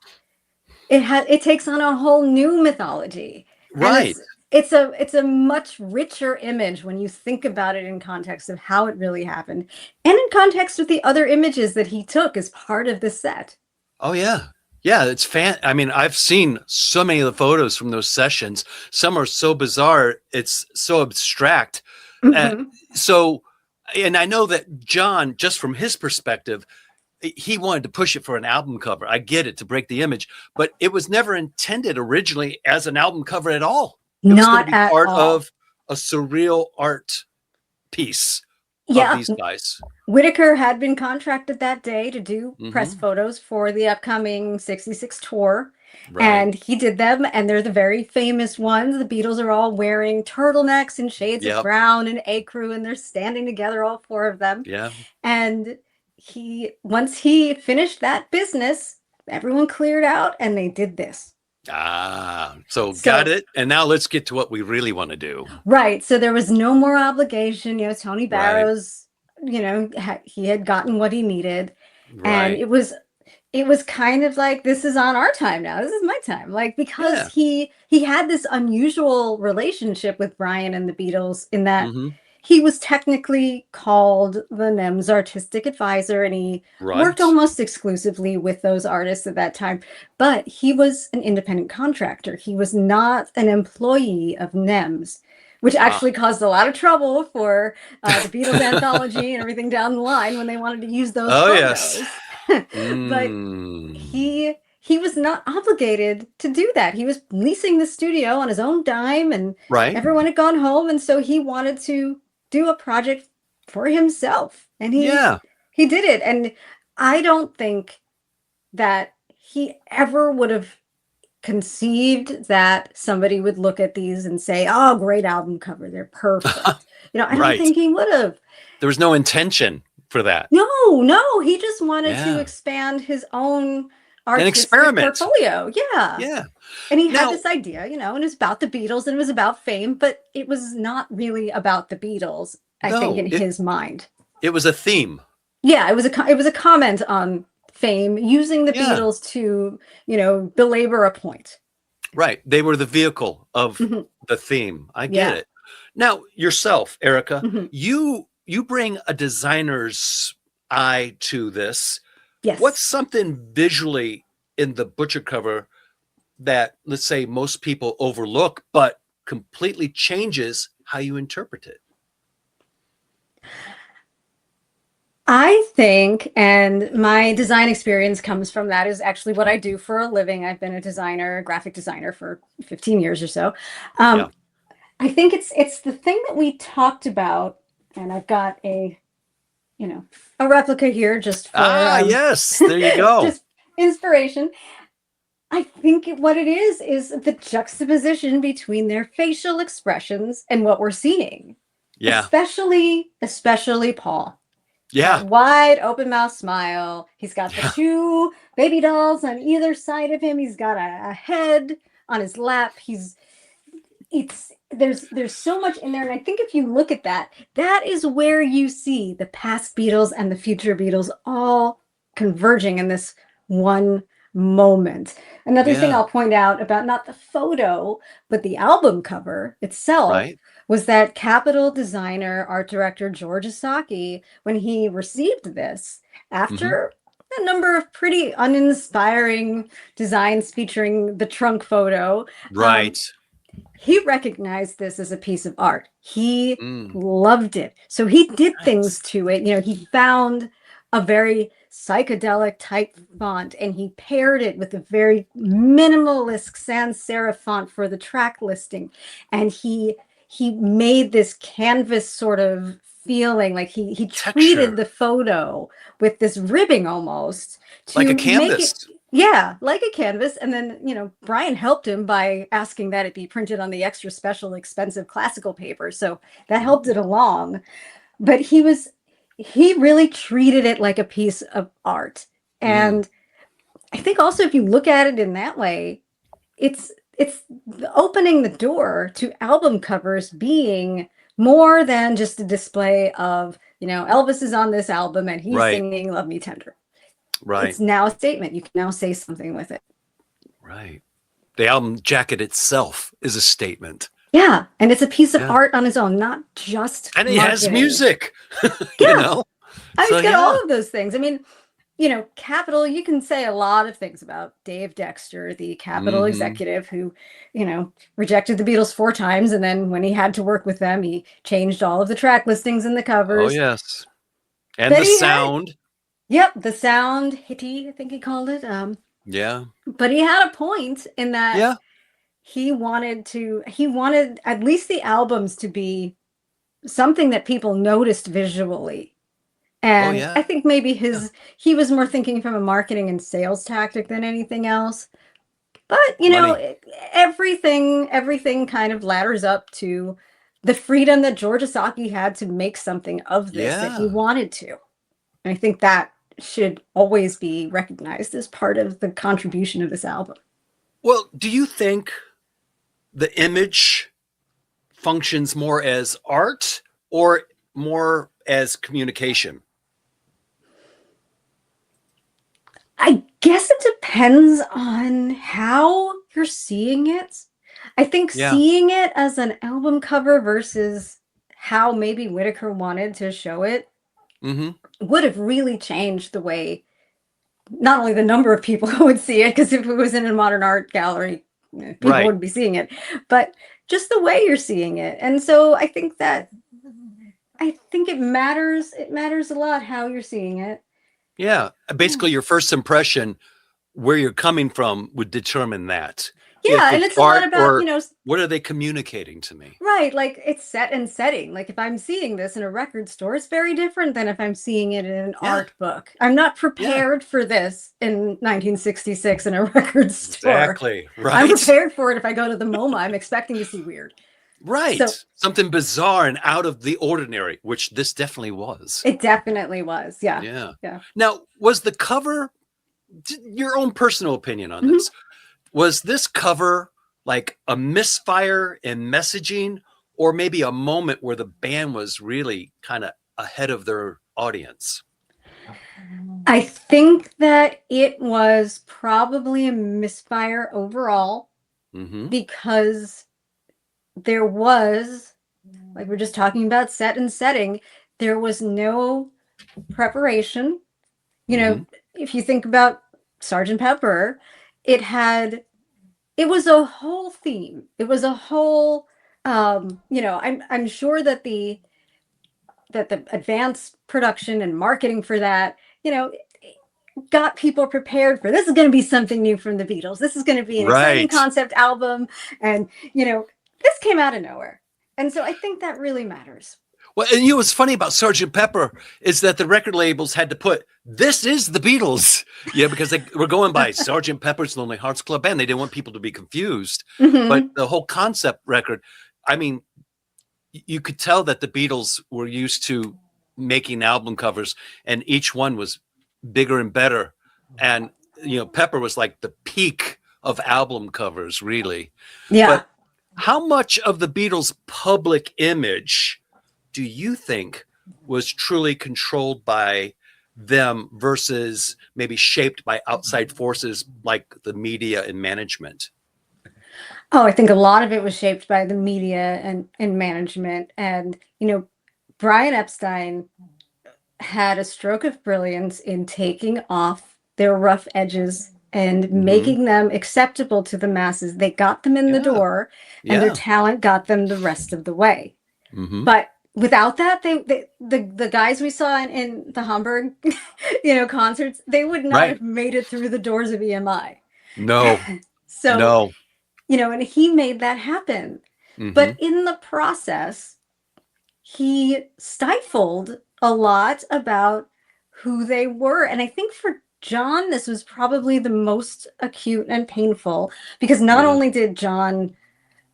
it takes on a whole new mythology, and Right. it's a much richer image when you think about it in context of how it really happened, and in context with the other images that he took as part of the set. Oh yeah. Yeah, it's I mean, I've seen so many of the photos from those sessions. Some are so bizarre, it's so abstract. Uh, Hmm. so, and I know that John, just from his perspective, he wanted to push it for an album cover. I get it, to break the image, but it was never intended originally as an album cover at all. It was going Not to be at part all. of a surreal art piece of Yeah. these guys. Whitaker had been contracted that day to do press Mhm. photos for the upcoming 66 tour. Right. And he did them, and they're the very famous ones. The Beatles are all wearing turtleneecks and shades of Yep. brown and ecru, and they're standing together, all four of them. Yeah. And once he finished that business, everyone cleared out, and they did this. So got it. And now let's get to what we really want to do. Right. So there was no more obligation. Tony Right. Barrows, he had gotten what he needed. And Right. it was kind of like, this is on our time now. This is my time. Like, because he had this unusual relationship with Brian and the Beatles in that Mhm. he was technically called the NEMS artistic advisor, and he worked Right. almost exclusively with those artists at that time. But he was an independent contractor. He was not an employee of NEMS, which actually caused a lot of trouble for the Beatles anthology and everything down the line when they wanted to use those Oh, photos. yes. But he was not obligated to do that. He was leasing the studio on his own dime, and Right. everyone had gone home, and so he wanted to do a project for himself, and he did it. And I don't think that he ever would have conceived that somebody would look at these and say, "Oh, great album cover, they're perfect." I don't think he would have. There was no intention for that. No, he just wanted to expand his own artistic portfolio. Yeah. And he had this idea, and it was about the Beatles, and it was about fame, but it was not really about the Beatles, I think, in his mind. It was a theme. Yeah, it was a comment on fame, using the Beatles to, belabor a point. Right. They were the vehicle of the theme. I get it. Now, yourself, Erika, you bring a designer's eye to this. Yes. What's something visually in the Butcher cover that, let's say, most people overlook, but completely changes how you interpret it? I think, and my design experience comes from that, is actually what I do for a living. I've been a graphic designer for 15 years or so. I think it's the thing that we talked about, and I've got a replica here just for yes, there you go. just inspiration. I think what it is the juxtaposition between their facial expressions and what we're seeing. Yeah. Especially Paul. Yeah. That wide open mouth smile. He's got the two baby dolls on either side of him. He's got a head on his lap. There's so much in there. And I think if you look at that is where you see the past Beatles and the future Beatles all converging in this one moment. Another thing I'll point out about not the photo, but the album cover itself was that Capitol designer, art director George Asaki, when he received this, after a number of pretty uninspiring designs featuring the trunk photo, he recognized this as a piece of art. He loved it. So he did things to it. He found a very psychedelic type font, and he paired it with a very minimalist sans serif font for the track listing. And he made this canvas sort of feeling, like he treated the photo with this ribbing almost to like a canvas. Like a canvas. And then, Brian helped him by asking that it be printed on the extra special expensive classical paper. So that helped it along. But he really treated it like a piece of art. And I think also, if you look at it in that way, it's opening the door to album covers being more than just a display of, Elvis is on this album and he's singing Love Me Tender. Right. It's now a statement. You can now say something with it. Right. The album jacket itself is a statement. Yeah. And it's a piece of art on its own, not just And it has marketing. Music. It's got all of those things. I mean, Capitol, you can say a lot of things about Dave Dexter, the Capitol executive who, rejected the Beatles 4 times. And then when he had to work with them, he changed all of the track listings and the covers. Oh, yes. And the sound. Yep, the sound hitty, I think he called it. Yeah. But he had a point in that Yeah. he wanted at least the albums to be something that people noticed visually. Oh, And yeah. I think maybe Yeah. he was more thinking from a marketing and sales tactic than anything else. But, Money. everything kind of ladders up to the freedom that George Asaki had to make something of this that he Yeah. wanted to. And I think that should always be recognized as part of the contribution of this album. Well, do you think the image functions more as art or more as communication? I guess it depends on how you're seeing it. I think Yeah. seeing it as an album cover versus how maybe Whitaker wanted to show it Mm-hmm. would have really changed the way, not only the number of people who would see it, because if it was in a modern art gallery, people Right. wouldn't be seeing it, but just the way you're seeing it. And so I think it matters. It matters a lot how you're seeing it. Yeah. Basically, your first impression, where you're coming from, would determine that. Yeah, If and it's it's a lot art about, or what are they communicating to me? right, like it's set and setting. Like if I'm seeing this in a record store, it's very different than if I'm seeing it in an Yeah. art book. I'm not Yeah. prepared for this in 1966 in a record store. Exactly. I'm Right. prepared for it if I go to the MoMA. I'm expecting to see weird. Right. So Something bizarre and out of the ordinary, which this definitely was. it definitely was. Yeah. Yeah. Yeah. Now, was the cover, your own personal opinion on this, was this cover like a misfire in messaging or maybe a moment where the band was really kind of ahead of their audience? I think that it was probably a misfire overall Mm-hmm. because there was, like we're just talking about set and setting, there was no preparation. If you think about Sergeant Pepper, it was a whole theme. It was a whole, I'm sure that the advanced production and marketing for that, got people prepared for this is going to be something new from the Beatles. This is going to be an exciting Right. concept album. And, this came out of nowhere. And so I think that really matters. Well, and what's funny about Sergeant Pepper is that the record labels had to put, this is the Beatles. Yeah, because they were going by Sergeant Pepper's Lonely Hearts Club Band. They didn't want people to be confused. Mhm. But the whole concept record, I mean, you could tell that the Beatles were used to making album covers, and each one was bigger and better. And, Pepper was like the peak of album covers, really. Yeah. But how much of the Beatles' public image do you think was truly controlled by them versus maybe shaped by outside forces like the media and management? Oh, I think a lot of it was shaped by the media and management. And, Brian Epstein had a stroke of brilliance in taking off their rough edges and making them acceptable to the masses. They got them in the door, and their talent got them the rest of the way. Mm-hmm. But without that, the guys we saw in the Hamburg, concerts, they would not have made it through the doors of EMI. No. So, no. And he made that happen. But in the process, he stifled a lot about who they were. And I think for John, this was probably the most acute and painful because not only did John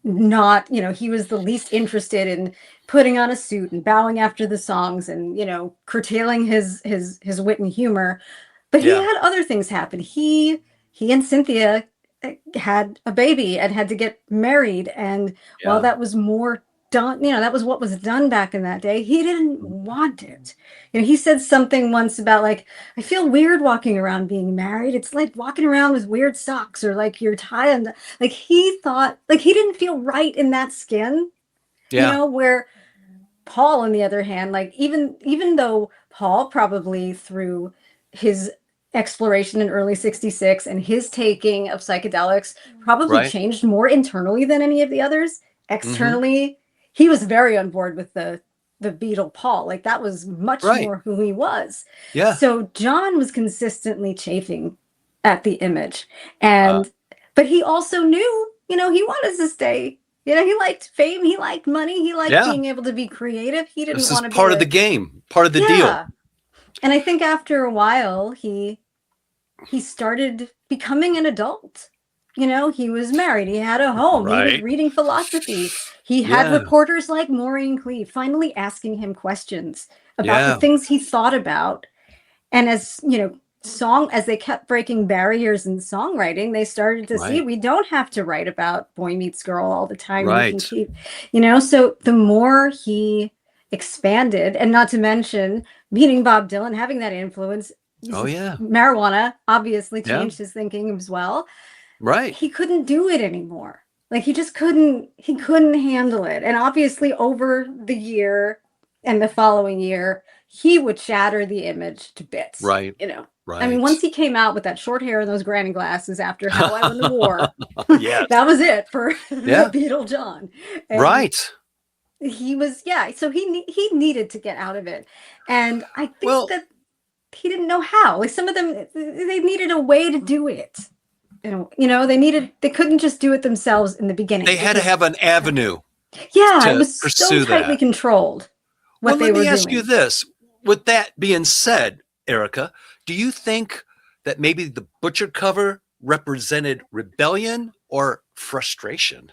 not, he was the least interested in putting on a suit and bowing after the songs and, curtailing his wit and humor, but he had other things happen. He and Cynthia had a baby and had to get married. And while that was more done, that was what was done back in that day, he didn't want it. He said something once about like, I feel weird walking around being married. It's like walking around with weird socks or like you're tied. Like he thought, like he didn't feel right in that skin, where Paul, on the other hand, like even though Paul probably through his exploration in early 66 and his taking of psychedelics probably changed more internally than any of the others. Externally, he was very on board with the the Beatle Paul. Like that was much Right. more who he was. Yeah. So John was consistently chafing at the image. Uh, But he also knew, he wanted to stay. He liked fame, he liked money, he liked yeah. being able to be creative. He didn't This is want to be part of the game, part of the deal. yeah. And I think after a while he started becoming an adult. He was married, he had a home, he was Right. reading philosophy. He had Yeah. reporters like Maureen Cleave finally asking him questions about the Yeah. things he thought about. And as as they kept breaking barriers in songwriting, they started to see Right. we don't have to write about boy meets girl all the time. We can Right. keep, so the more he expanded, and not to mention meeting Bob Dylan, having that influence, Oh, yeah. marijuana obviously Yeah. changed his thinking as well. Right. He couldn't do it anymore. Like he just couldn't handle it. And obviously over the year and the following year, he would shatter the image to bits. Right. I mean, Right. once he came out with that short hair and those granny glasses after How I Won the War, Yes. that was it for Yeah. the Beatle John. And Right. he was, so he needed to get out of it. And I think Well, that he didn't know how. Like some of them, they needed a way to do it. They couldn't just do it themselves in the beginning. they had to have an avenue Yeah, to it was pursue so tightly that. controlled what Well, they let were me ask you doing. this. With that being said, Erika, do you think that maybe the Butcher cover represented rebellion or frustration?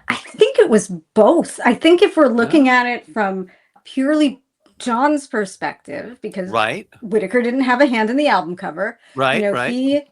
I think it was both. I think if we're Yeah. looking at it from purely John's perspective, because Right. Whitaker didn't have a hand in the album cover, Right. Right.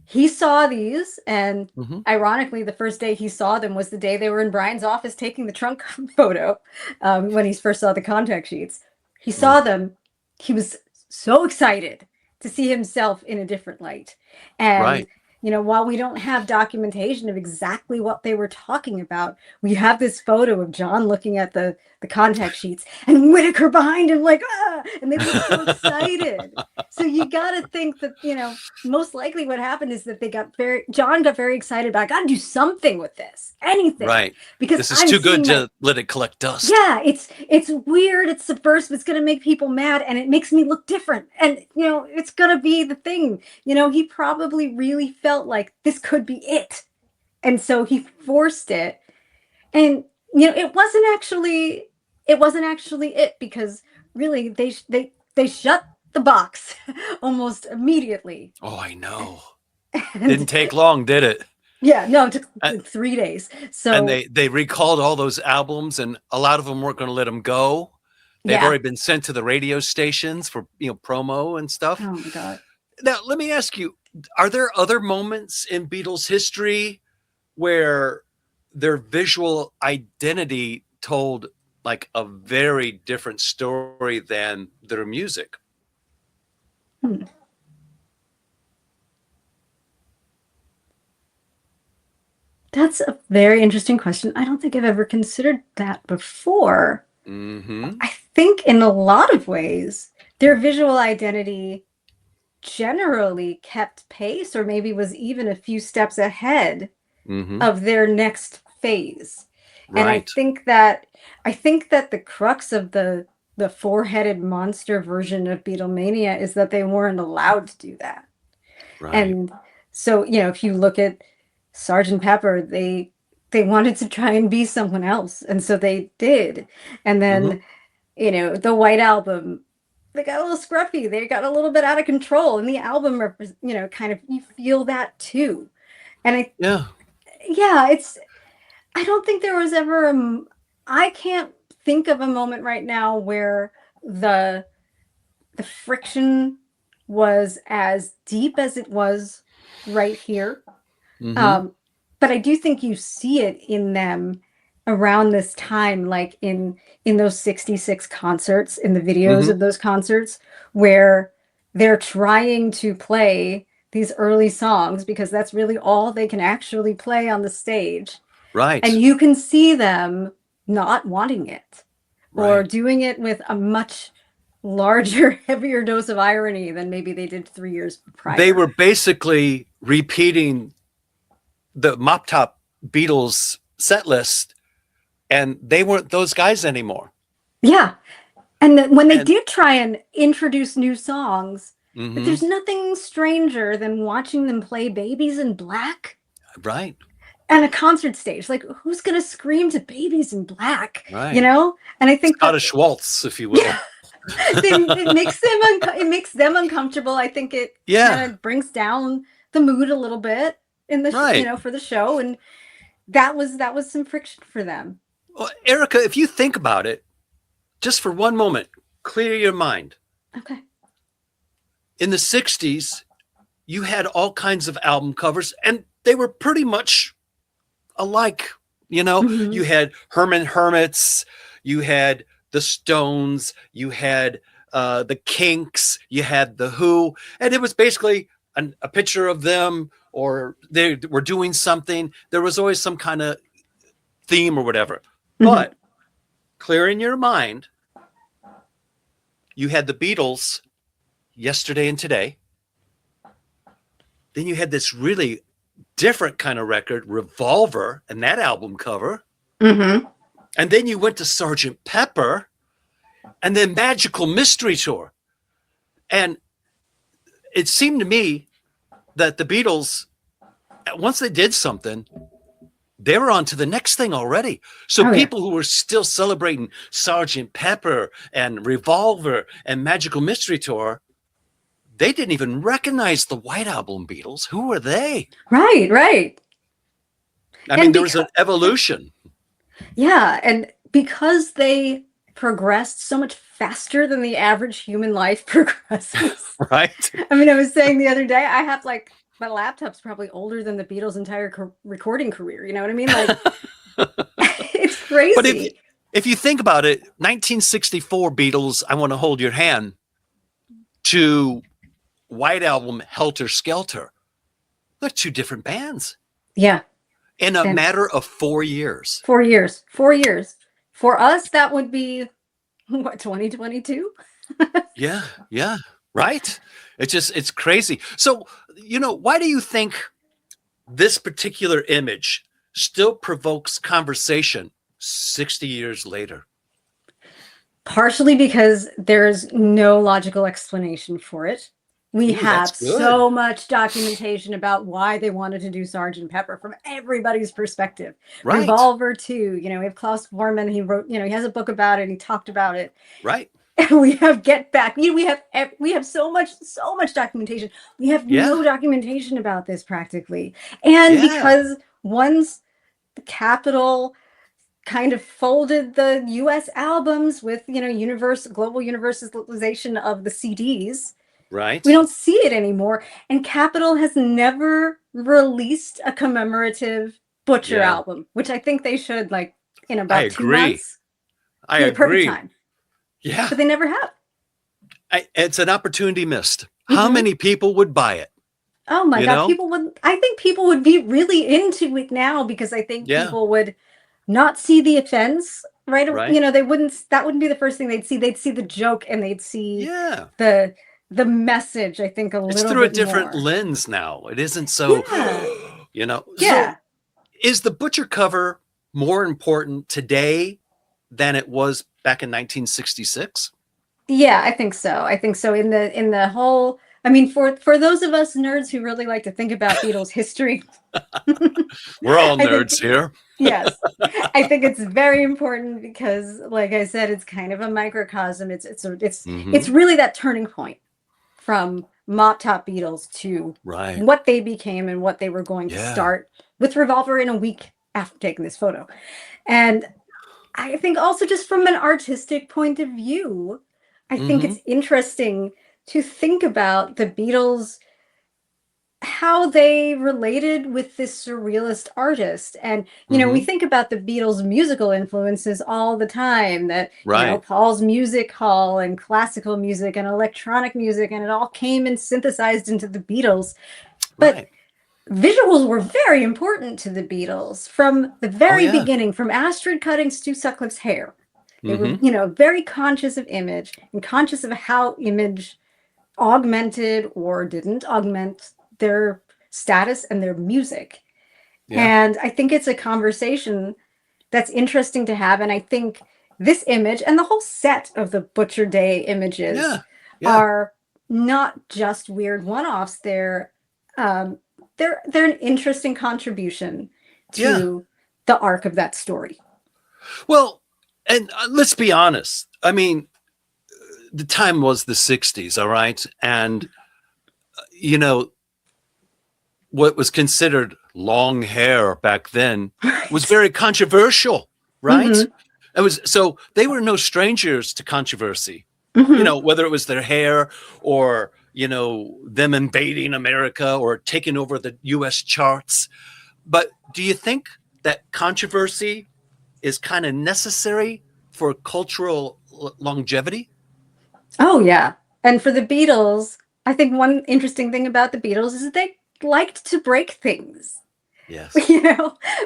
he saw these, and hmm ironically, the first day he saw them was the day they were in Brian's office taking the trunk photo when he first saw the contact sheets. He saw them. He was so excited to see himself in a different light. And, Right. while we don't have documentation of exactly what they were talking about, we have this photo of John looking at the contact sheets and Whitaker behind him like, ah, and they look so excited. So you got to think that, most likely what happened is that John got very excited about, I got to do something with this, anything. Right. Because This is I'm too good seeing to let it collect dust. yeah, it's weird, it's subversive, it's gonna make people mad, and it makes me look different. And it's gonna be the thing. He probably really felt like this could be it. And so he forced it. And it wasn't actually it, because really they shut the box almost immediately. Oh, I know. And Didn't take long, did it? yeah, no, it took And, like 3 days. and So they recalled all those albums, and a lot of them weren't going to let them go. They've yeah. already been sent to the radio stations for promo and stuff. Oh my God. Now, let me ask you: are there other moments in Beatles history where their visual identity told like a very different story than their music? Hmm. That's a very interesting question. I don't think I've ever considered that before. Mm-hmm. I think in a lot of ways, their visual identity generally kept pace, or maybe was even a few steps ahead Mm-hmm. of their next phase. And I Right. think that the crux of the four-headed monster version of Beatlemania is that they weren't allowed to do that. Right. And so, if you look at Sergeant Pepper, they wanted to try and be someone else, and so they did. And then, the White Album, they got a little scruffy. They got a little bit out of control, and the album, kind of, you feel that too. And Yeah. I don't think there was ever I can't think of a moment right now where the friction was as deep as it was right here. Mm-hmm. But I do think you see it in them around this time, like in those 66 concerts, in the videos Mm-hmm. of those concerts, where they're trying to play these early songs because that's really all they can actually play on the stage. Right. And you can see them not wanting it, or Right. doing it with a much larger, heavier dose of irony than maybe they did 3 years prior. They were basically repeating the Mop Top Beatles set list, and they weren't those guys anymore. Yeah. And when they And did try and introduce new songs, but mhm, there's nothing stranger than watching them play Babies in Black right, and a concert stage. Like, who's going to scream to Babies in Black, you right. know? And I think that Scottish waltz, if you yeah, will. it makes them uncomfortable. I think it kind Yeah, of brings down the mood a little bit in the right. for the show, and that was some friction for them. Well, Erica, if you think about it, just for one moment, clear your mind. Okay. In the 60s, you had all kinds of album covers, and they were pretty much alike. You Hmm. had Herman Hermits, you had the Stones, you had the Kinks, you had the Who, and it was basically a picture of them, or they were doing something. There was always some kind of theme or whatever. Hmm. But clear in your mind, you had the Beatles, Yesterday and Today. Then you had this really different kind of record, Revolver, and that album cover. Hmm. And then you went to Sergeant Pepper, and then Magical Mystery Tour. And it seemed to me that the Beatles, once they did something, they were on to the next thing already. So Oh yeah. people who were still celebrating Sergeant Pepper and Revolver and Magical Mystery Tour, they didn't even recognize the White Album Beatles. Who were they? Right, right. I mean, And there was because an evolution, yeah, and because they progressed so much faster than the average human life progresses. right? I mean, I was saying the other day, I have like my laptop's probably older than the Beatles' entire recording career. You know what I mean? Like, it's But crazy. if you think about it, 1964 Beatles, I Want to Hold Your Hand, to White Album Helter Skelter, they're two different bands Yeah. in a And matter of 4 years. 4 years, 4 years. For us, that would be what, 2022? Yeah, yeah, right. It's crazy. So, why do you think this particular image still provokes conversation 60 years later? Partially because there's no logical explanation for it. We Ooh, that's have good. so much documentation about why they wanted to do Sergeant Pepper from everybody's perspective. Right, Revolver too, we have Klaus Bormann. He wrote, he has a book about it. He talked about it. right. And we have Get Back. We have so much documentation. We have Yeah, no documentation about this practically. And yeah, because once the Capitol kind of folded the US albums with, global universalization of the CDs, we right. don't see it anymore. And Capitol has never released a commemorative Butcher Yeah, album, which I think they should, like, in I about two agree. months. I Be the perfect agree. time. Yeah, But they never have. it's an opportunity missed. How Hmm. many people would buy it? Oh my You God. know? I think people would be really into it now because I think Yeah, people would not see the offense, right? right. That wouldn't be the first thing they'd see. They'd see the joke and they'd see Yeah. the the message, I think, a It's little through a bit different more. lens now. It isn't so, Yeah. So Yeah. is the Butcher cover more important today than it was back in 1966? Yeah, I think so. I think so. In the whole, I mean, for those of us nerds who really like to think about Beatles history, We're all I think nerds here. yes. I think it's very important because, like I said, it's kind of a microcosm. Hmm. It's really that turning point from Mop Top Beatles to Right. what they became and what they were going to Yeah. start with Revolver in a week after taking this photo. And I think also just from an artistic point of view, I think Hmm. it's interesting to think about the Beatles, how they related with this surrealist artist. And, we Hmm. think about the Beatles' musical influences all the time, that, Right. Paul's Music Hall and classical music and electronic music, and it all came and synthesized into the Beatles. But Right. visuals were very important to the Beatles from the Oh, very yeah. beginning, from Astrid cuttings to Sutcliffe's hair. They were, Hmm. very conscious of image and conscious of how image augmented or didn't augment their status and their music. Yeah. And I think it's a conversation that's interesting to have. And I think this image and the whole set of the Butcher Day images Yeah. are not just weird one-offs. They're an interesting contribution Yeah. to the arc of that story. Well, and let's be honest. I mean, the time was the 60s, all right? And, what was considered long hair back then was very controversial, right? So they were no strangers to controversy, whether it was their hair or, them invading America or taking over the US charts. But do you think that controversy is kind of necessary for cultural longevity? Oh, yeah. And for the Beatles, I think one interesting thing about the Beatles is that they liked to break things. Yes.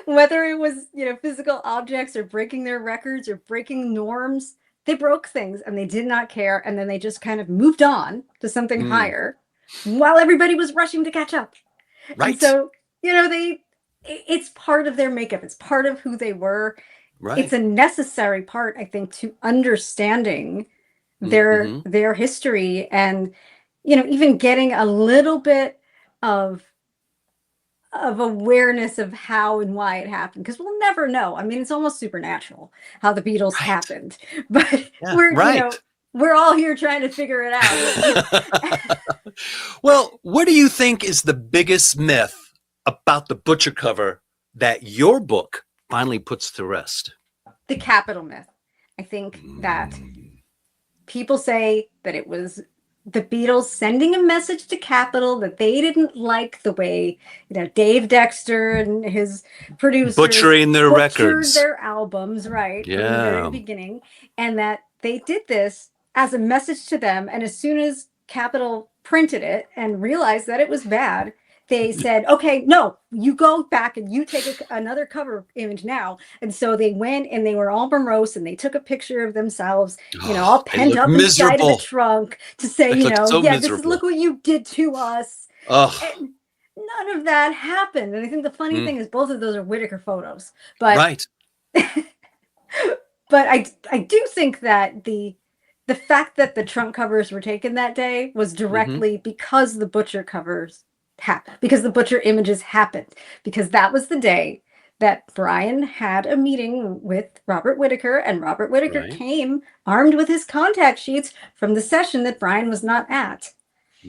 Whether it was, physical objects or breaking their records or breaking norms, they broke things and they did not care. And then they just kind of moved on to something higher while everybody was rushing to catch up. Right. And so, it's part of their makeup. It's part of who they were. Right. It's a necessary part, I think, to understanding their history and, even getting a little bit of awareness of how and why it happened, because we'll never know. I mean, it's almost supernatural how the Beatles happened, but we're all here trying to figure it out. Well, what do you think is the biggest myth about the Butcher cover that your book finally puts to rest? The Capitol myth. I think that people say that it was the Beatles sending a message to Capitol that they didn't like the way, Dave Dexter and his producers butchering their butchered records, their albums, right, from the very beginning, and that they did this as a message to them. And as soon as Capitol printed it and realized that it was bad, they said, okay, no, you go back and you take another cover image now. And so they went and they were all morose and they took a picture of themselves, all pent up inside of the trunk to say, look what you did to us. And none of that happened. And I think the funny thing is both of those are Whittaker photos. But, right. But I do think that the fact that the trunk covers were taken that day was directly because the Butcher covers because the Butcher images happened, because that was the day that Brian had a meeting with Robert Whittaker, and Robert Whittaker came armed with his contact sheets from the session that Brian was not at.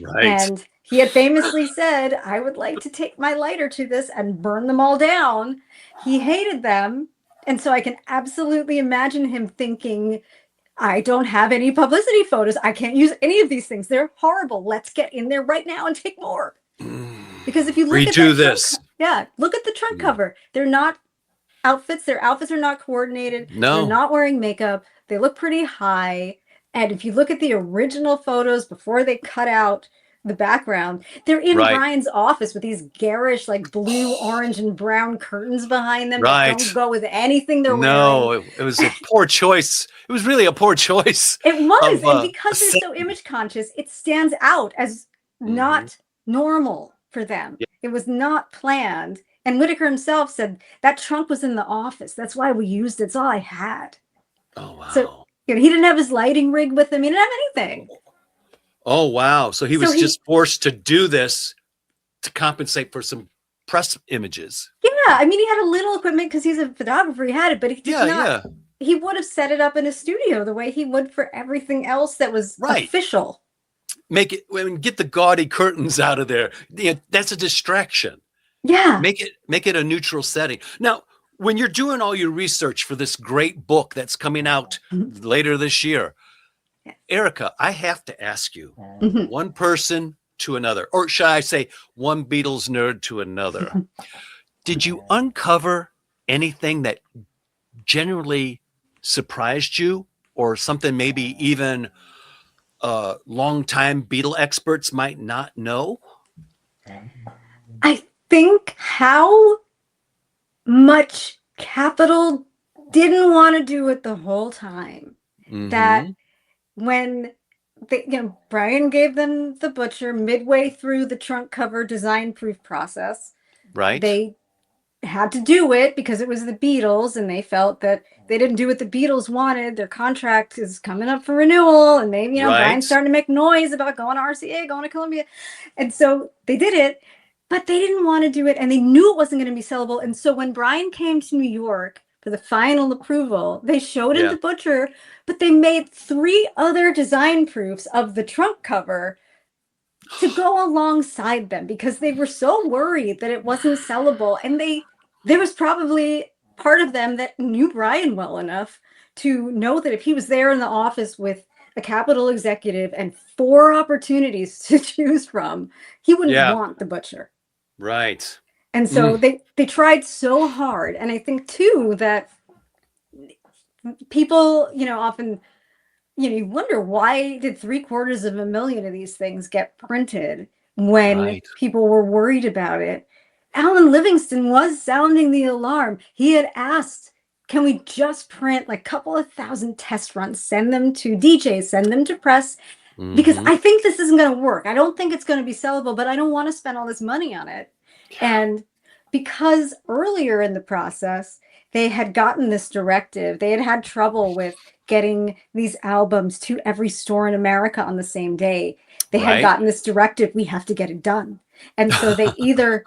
Right. And he had famously said, I would like to take my lighter to this and burn them all down. He hated them. And so I can absolutely imagine him thinking, I don't have any publicity photos. I can't use any of these things. They're horrible. Let's get in there right now and take more. Because if you look at this, look at the trunk cover. They're not outfits. Their outfits are not coordinated. No. They're not wearing makeup. They look pretty high. And if you look at the original photos before they cut out the background, they're in Brian's office with these garish, like blue, orange, and brown curtains behind them that don't go with anything they're wearing. No, it was a poor choice. It was really a poor choice. It was. And because they're so image conscious, it stands out as not normal for them. Yeah. It was not planned. And Whittaker himself said that trunk was in the office. That's why we used it. It's all I had. Oh, wow. So he didn't have his lighting rig with him. He didn't have anything. Oh, wow. So he was just forced to do this to compensate for some press images. Yeah. I mean, he had a little equipment because he's a photographer. He had it, but he did not. Yeah. He would have set it up in a studio the way he would for everything else that was official. Get the gaudy curtains out of there. That's a distraction. Yeah. Make it a neutral setting. Now, when you're doing all your research for this great book that's coming out later this year, Erika, I have to ask you, one person to another, or should I say one Beatles nerd to another, did you uncover anything that genuinely surprised you, or something maybe even long-time Beatle experts might not know? I think how much Capitol didn't want to do it the whole time. That when Brian gave them the Butcher midway through the trunk cover design proof process, right? They had to do it because it was the Beatles, and they felt that they didn't do what the Beatles wanted. Their contract is coming up for renewal, and they, Right. Brian's starting to make noise about going to RCA, going to Columbia. And so they did it, but they didn't want to do it, and they knew it wasn't going to be sellable. And so when Brian came to New York for the final approval, they showed him Yeah. the butcher, but they made 3 other design proofs of the trunk cover to go alongside them because they were so worried that it wasn't sellable. And there was probably part of them that knew Brian well enough to know that if he was there in the office with a capital executive and 4 opportunities to choose from, he wouldn't Yeah. want the butcher. Right. And so they tried so hard. And I think too that people, often, you wonder, why did 750,000 of these things get printed when Right. people were worried about it? Alan Livingston was sounding the alarm. He had asked, can we just print like a couple of thousand test runs, send them to DJs, send them to press? Because I think this isn't going to work. I don't think it's going to be sellable, but I don't want to spend all this money on it. And because earlier in the process, they had gotten this directive, they had had trouble with getting these albums to every store in America on the same day. They had Right. gotten this directive, we have to get it done. And so they either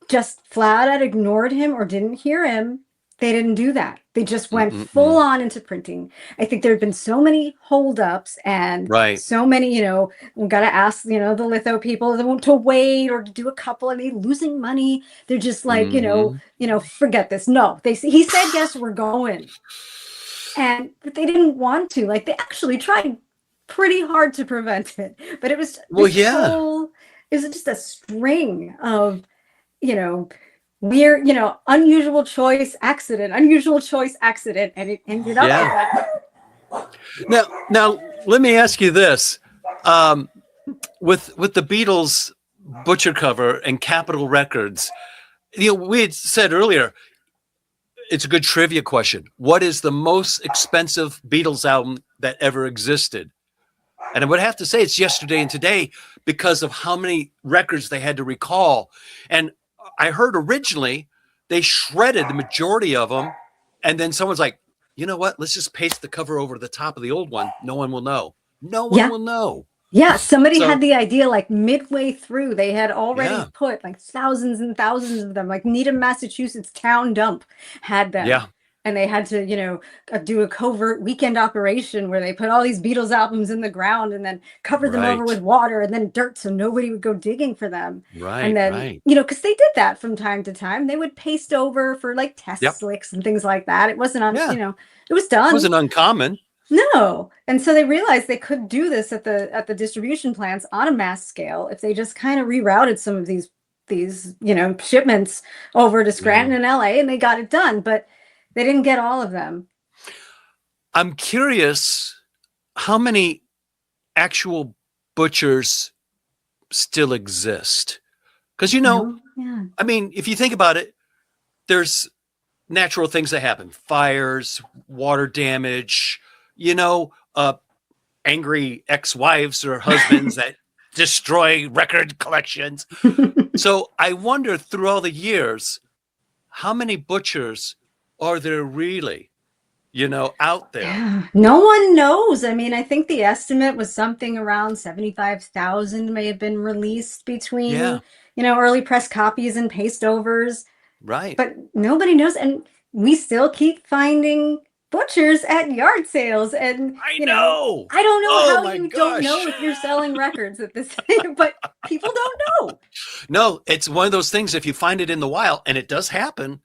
just flat out ignored him or didn't hear him. They didn't do that. They just went full on into printing. I think there have been so many holdups and Right. so many, we got to ask, the litho people to wait or to do a couple, and they losing money. They're just like, forget this. No, he said, yes, we're going. But they didn't want to. Like, they actually tried pretty hard to prevent it. But it was it was just a string of, weird, unusual choice accident, and it ended up like that. Now let me ask you this. With the Beatles butcher cover and Capitol Records, we had said earlier, it's a good trivia question. What is the most expensive Beatles album that ever existed? And I would have to say it's Yesterday and Today because of how many records they had to recall. And I heard originally they shredded the majority of them. And then someone's like, you know what? Let's just paste the cover over the top of the old one. No one will know. No one will know. Yeah, somebody had the idea like midway through. They had already put like thousands and thousands of them. Like Needham, Massachusetts town dump had them. Yeah. And they had to, do a covert weekend operation where they put all these Beatles albums in the ground and then covered them over with water and then dirt so nobody would go digging for them. Right. And then, because they did that from time to time. They would paste over for like test slicks and things like that. It wasn't on, it was done. It wasn't uncommon. No. And so they realized they could do this at the distribution plants on a mass scale if they just kind of rerouted some of these shipments over to Scranton and LA, and they got it done, but they didn't get all of them. I'm curious how many actual butchers still exist. Because I mean, if you think about it, there's natural things that happen: fires, water damage, angry ex-wives or husbands that destroy record collections. So I wonder, through all the years, how many butchers are there really, out there? Yeah. No one knows. I mean, I think the estimate was something around 75,000 may have been released between, early press copies and paste overs. Right. But nobody knows. And we still keep finding butchers at yard sales. And I know. I don't know how you don't know if you're selling records at this thing, but people don't know. No, it's one of those things, if you find it in the wild, and it does happen,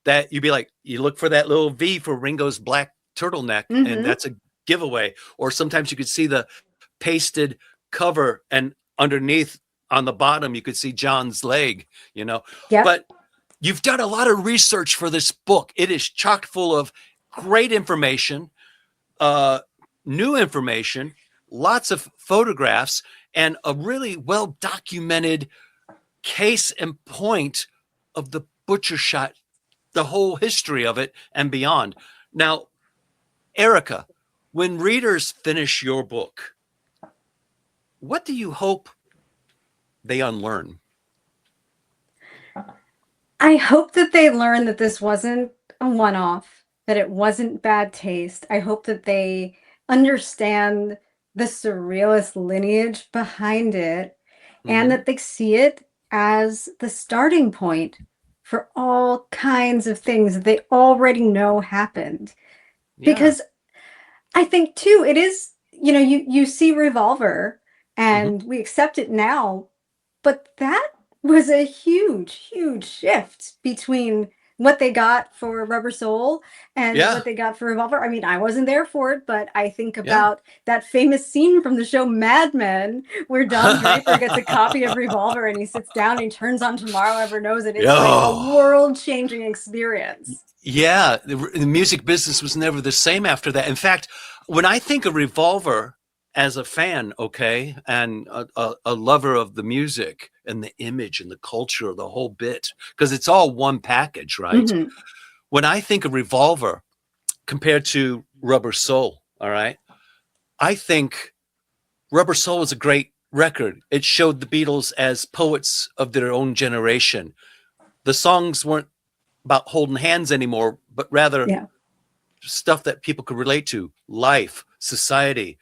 that you'd be like, you look for that little V for Ringo's black turtleneck, and that's a giveaway. Or sometimes you could see the pasted cover, and underneath on the bottom, you could see John's leg, But you've done a lot of research for this book. It is chock full of great information, new information, lots of photographs, and a really well-documented case and point of the butcher shot, the whole history of it and beyond. Now, Erika, when readers finish your book, what do you hope they unlearn? I hope that they learn that this wasn't a one-off, that it wasn't bad taste. I hope that they understand the surrealist lineage behind it and Hmm. that they see it as the starting point for all kinds of things that they already know happened. Yeah. Because I think too, it is, you see Revolver Hmm. and we accept it now, but that was a huge, huge shift between what they got for Rubber Soul and Yeah. what they got for Revolver. I mean, I wasn't there for it, but I think Yeah. about that famous scene from the show Mad Men where Don Draper gets a copy of Revolver and he sits down and he turns on Tomorrow Ever Knows It. It's like a Oh. world-changing experience. Yeah, the music business was never the same after that. In fact, when I think of Revolver as a fan, okay, and a lover of the music and the image and the culture of the whole bit, because it's all one package, right? Mhm. When I think of Revolver compared to Rubber Soul, all right, I think Rubber Soul was a great record. It showed the Beatles as poets of their own generation. The songs weren't about holding hands anymore, but rather Yeah. stuff that people could relate to, life, society,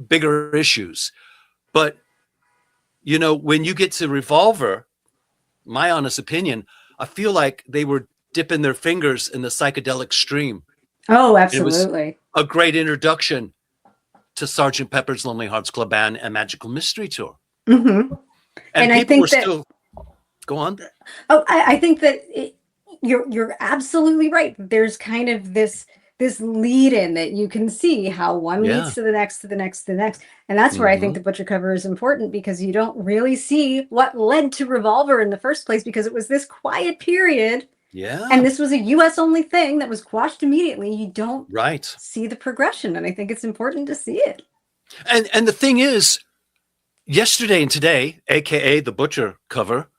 bigger issues. But, when you get to Revolver, my honest opinion, I feel like they were dipping their fingers in the psychedelic stream. Oh, It was absolutely. a great introduction to Sergeant Pepper's Lonely Hearts Club Band and Magical Mystery Tour. Mhm. And And I people were think that still, go on. I think that you're absolutely right. There's kind of this lead in that you can see how one Yeah. leads to the next, to the next, to the next. And that's where I think Hmm. the butcher cover is important because you don't really see what led to Revolver in the first place because it was this quiet period and Yeah. this was a US only thing that was quashed immediately. You don't Right. see the progression. And I think it's important to see it. And the thing is, Yesterday and Today, aka the Butcher cover,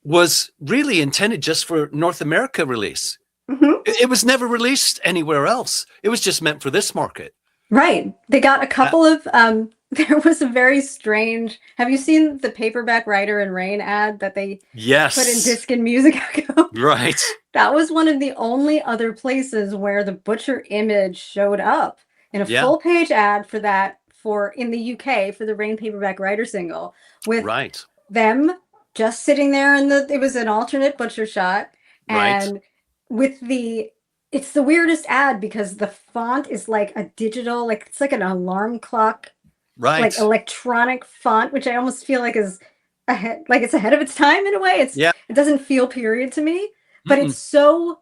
was really intended just for North America release. Mhm. It was never released anywhere else. It was just meant for this market. Right. They got a Uh, couple of there was a very strange. Have you seen the paperback Writer and Rain ad that they put in yes. Disc and Music Echo? Right. That was one of the only other places where the Butcher image showed up in a Yeah. full page ad for that for in the UK for the Rain paperback Writer single with Right. them just sitting there in the it was an alternate Butcher shot Right. and with the it's the weirdest ad because the font is like a digital like it's like an alarm clock like Right. electronic font which I almost feel like is ahead like it's ahead of its time in a way Yeah. it doesn't feel period to me but Mm-mm.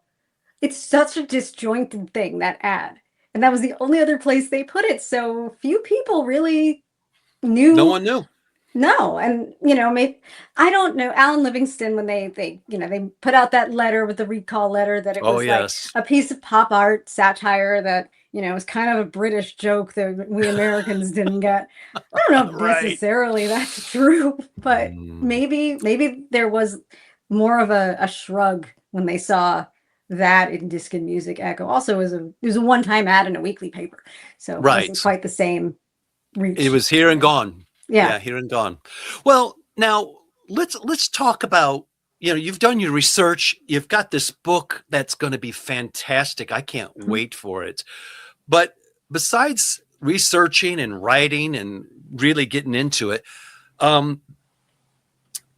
it's such a disjointed thing that ad and that was the only other place they put it so few people really No knew. one knew. No, and maybe I don't know. Alan Livingston, when they put out that letter with the recall letter that it Oh, was like yes. a piece of pop art satire that was kind of a British joke that we Americans didn't get. I don't know if Right. necessarily that's true, but Mm. maybe there was more of a shrug when they saw that in Disc and Music Echo. Also, it was a one-time ad in a weekly paper, so it wasn't Right. quite the same It reach. was here and gone. Yeah. Yeah, here and gone. Well, now let's talk about, you've done your research. You've got this book that's going to be fantastic. I can't wait for it. But besides researching and writing and really getting into it, um,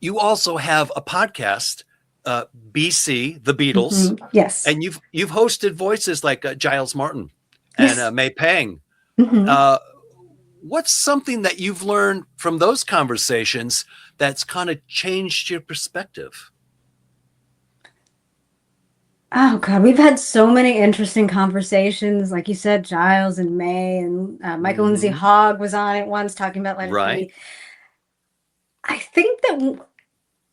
you also have a podcast, BC, the Beatles, Mhm. Yes. and you've hosted voices like Giles Martin and Yes. May Pang. Mhm. Uh, what's something that you've learned from those conversations that's kind of changed your perspective? Oh god, we've had so many interesting conversations. Like you said, Giles and May and Michael Lindsay Hmm. Hogg was on it once talking about Let It Right. Be. I think that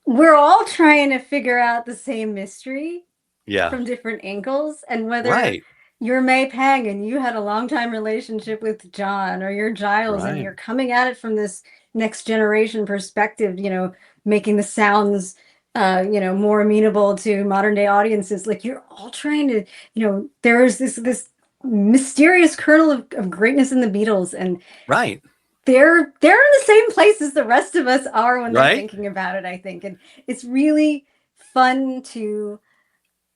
we're all trying to figure out the same mystery Yeah. from different angles, and whether Right. you're May Pang and you had a long time relationship with John, or you're Giles and Right. you're coming at it from this next generation perspective, making the sounds, more amenable to modern day audiences. Like you're all trying to, there's this mysterious kernel of greatness in the Beatles, and Right. they're in the same place as the rest of us are when they're Right. thinking about it. I think, and it's really fun to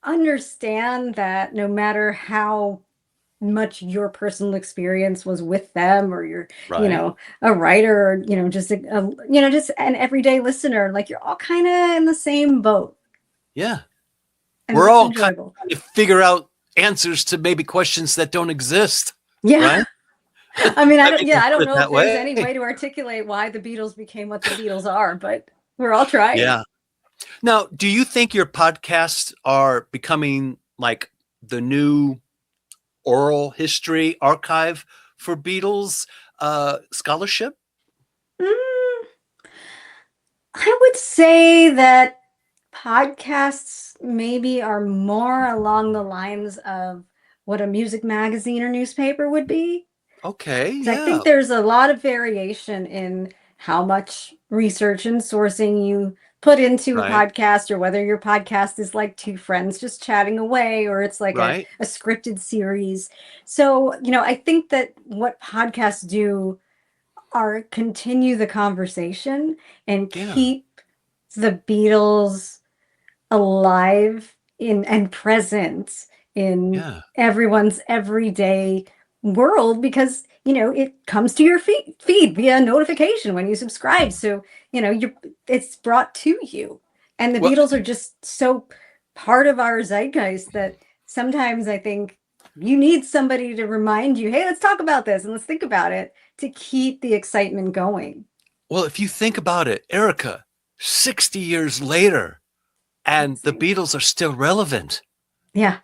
understand that no matter how much your personal experience was with them, or you're, Right. a writer, or, just just an everyday listener, like you're all kind of in the same boat, Yeah. and We're that's all kind enjoyable. of trying to figure out answers to maybe questions that don't exist. Yeah. Right. I mean, I think I put don't it know if that there's way. any way to articulate why the Beatles became what the Beatles are, but we're all trying. Yeah. Now, do you think your podcasts are becoming like the new oral history archive for Beatles scholarship? Mm, I would say that podcasts maybe are more along the lines of what a music magazine or newspaper would be. Okay, 'Cause I yeah, think there's a lot of variation in how much research and sourcing you put into a right, podcast, or whether your podcast is like two friends just chatting away, or it's like a, right, a scripted series. So, I think that what podcasts do are continue the conversation and yeah, keep the Beatles alive in and present in yeah. everyone's everyday world, because it comes to your feed via notification when you subscribe, so you're it's brought to you, and the Well, Beatles are just so part of our zeitgeist that sometimes I think you need somebody to remind you, hey, let's talk about this and let's think about it, to keep the excitement going. well, if you think about it, Erica, 60 years later, and the Insane. Beatles are still relevant. Yeah,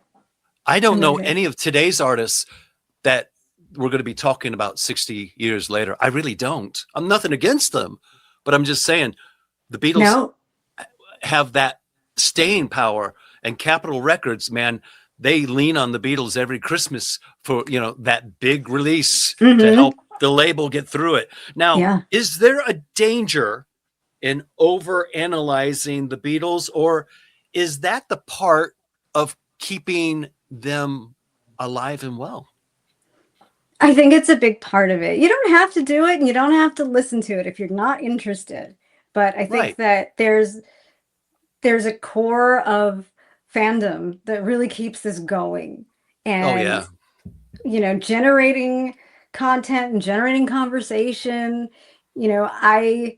I don't know amazing. any of today's artists that we're going to be talking about 60 years later. I really don't. I'm nothing against them, but I'm just saying the Beatles No. have that staying power, and Capitol Records, man, they lean on the Beatles every Christmas for, that big release to Hmm. help the label get through it. Now, Yeah. is there a danger in over analyzing the Beatles, or is that the part of keeping them alive and well? I think it's a big part of it. You don't have to do it and you don't have to listen to it if you're not interested. But I think Right. that there's a core of fandom that really keeps this going. Oh And, yeah. generating content and generating conversation. You know, I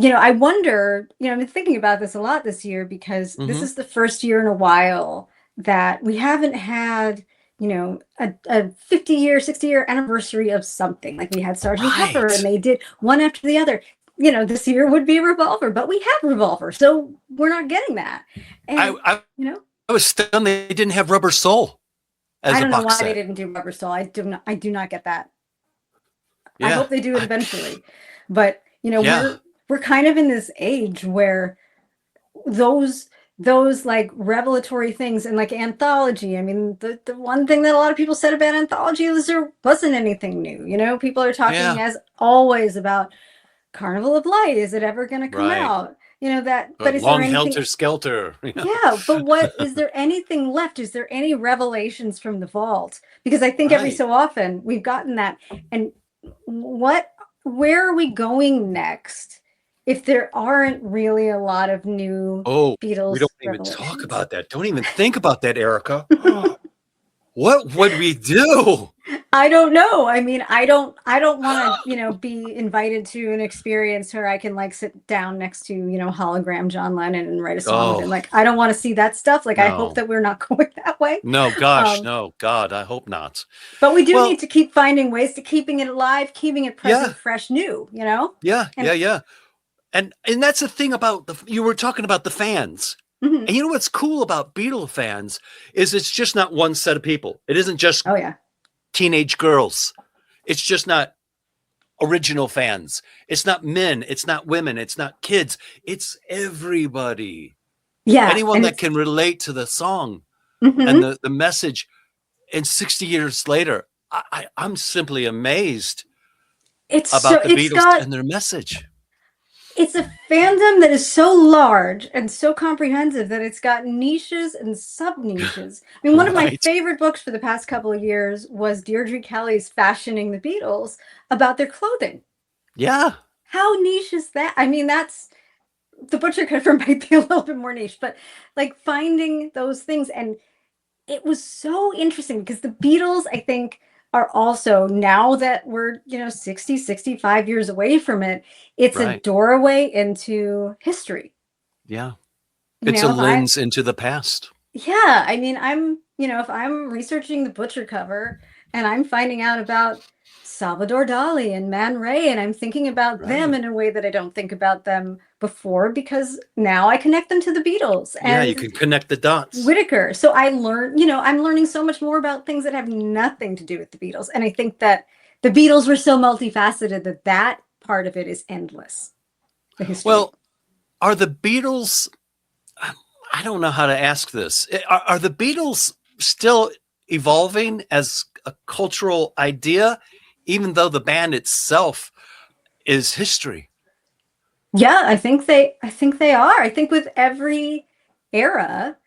I wonder, I've been thinking about this a lot this year, because this Hmm. is the first year in a while that we haven't had, a 50-year, 60-year anniversary of something. Like we had Sergeant Pepper and Right. they did one after the other. This year would be Revolver, but we have Revolver. So we're not getting that. I, And, I you know, I was stunned they didn't have Rubber Soul I as a don't know box why they set. didn't do Rubber Soul. I do not get that. I Yeah. hope they do it eventually. But, Yeah. we're kind of in this age where those like revelatory things, and like anthology, I mean, the one thing that a lot of people said about anthology was there wasn't anything new. People are talking, Yeah. as always, about Carnival of Light, is it ever going to come Right. out, but is there Long anything? Helter Skelter. Yeah, but what is there anything left? Is there any revelations from the vault? Because I think every Right. so often we've gotten that. And what where are we going next if there aren't really a lot of new Oh, we Beatles don't even talk revelations? about that. Don't even think about that, Erica. What would we do? I don't know. I mean, I don't want to, be invited to an experience where I can like sit down next to, hologram John Lennon and write a song with him. Oh, Like, I don't want to see that stuff. Like, I hope no. that we're not going that way. No, gosh, Um, no. God, I hope not. but we do need Well, to keep finding ways to keeping it alive, keeping it yeah, present, fresh, new. yeah, yeah, And yeah. And that's the thing about you were talking about the fans. mhm. And you know what's cool about Beatle fans is it's just not one set of people. It isn't just Oh yeah. teenage girls. It's just not original fans. It's not men, it's not women, it's not kids. It's everybody. Yeah. Anyone And that it's can relate to the song and mhm. the message. And 60 years later, I'm simply amazed it's so about the it's Beatles got and their message. it's a fandom that is so large and so comprehensive that it's got niches and sub niches. I mean, one of my Right. favorite books for the past couple of years was Deirdre Kelly's Fashioning the Beatles, about their clothing. Yeah. How niche is that? I mean, that's the butcher cover might be a little bit more niche, but like finding those things. And it was so interesting because the Beatles, I think, are also, now that we're, 60, 65 years away from it, it's a Right. doorway into history. Yeah. You It's a know, if I, lens into the past. yeah, I mean, if I'm researching the butcher cover and I'm finding out about Salvador Dali and Man Ray, and I'm thinking about them Right. in a way that I don't think about them before, because now I connect them to the Beatles Yeah, you and can connect the dots. Whitaker. So I learn, I'm learning so much more about things that have nothing to do with the Beatles. And I think that the Beatles were so multifaceted that that part of it is endless. The history. Well, are the Beatles, I don't know how to ask this. Are the Beatles still evolving as a cultural idea, even though the band itself is history? Yeah, I think they are. I think with every era,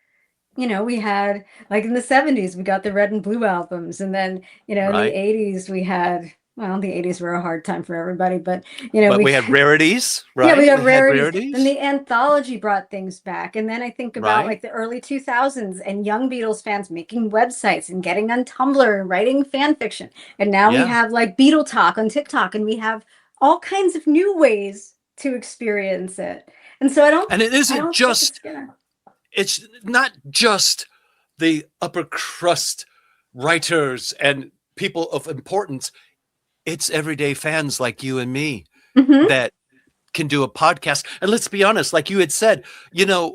we had, like, in the 70s, we got the Red and Blue albums. And then, in the Right. 80s, we had, well, the 80s were a hard time for everybody, but, But we we had rarities, yeah, we right? got We had rarities. Then rarities. the anthology brought things back. And then I think about Right. like the early 2000s and young Beatles fans making websites and getting on Tumblr and writing fan fiction. And now we Yeah. have like Beatle Talk on TikTok, and we have all kinds of new ways to experience it. And so And it I isn't don't think it's just, gonna. it's not just the upper crust writers and people of importance. It's everyday fans like you and me Mhm. that can do a podcast. And let's be honest, like you had said,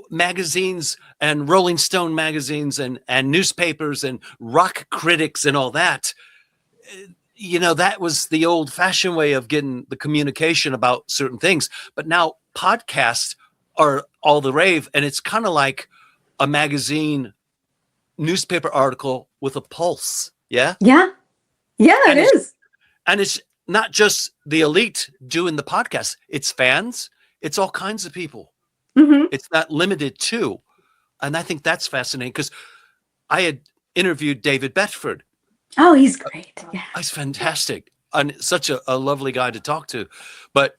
magazines and Rolling Stone magazines and newspapers and rock critics and all that, that was the old fashioned way of getting the communication about certain things. But now podcasts are all the rave. And it's kind of like a magazine newspaper article with a pulse. Yeah. Yeah. Yeah, it And it's is. And it's not just the elite doing the podcast. It's fans. It's all kinds of people. Mhm. It's not limited to. And I think that's fascinating because I had interviewed David Bedford. Oh, he's great. Yeah. He's fantastic and such a lovely guy to talk to. But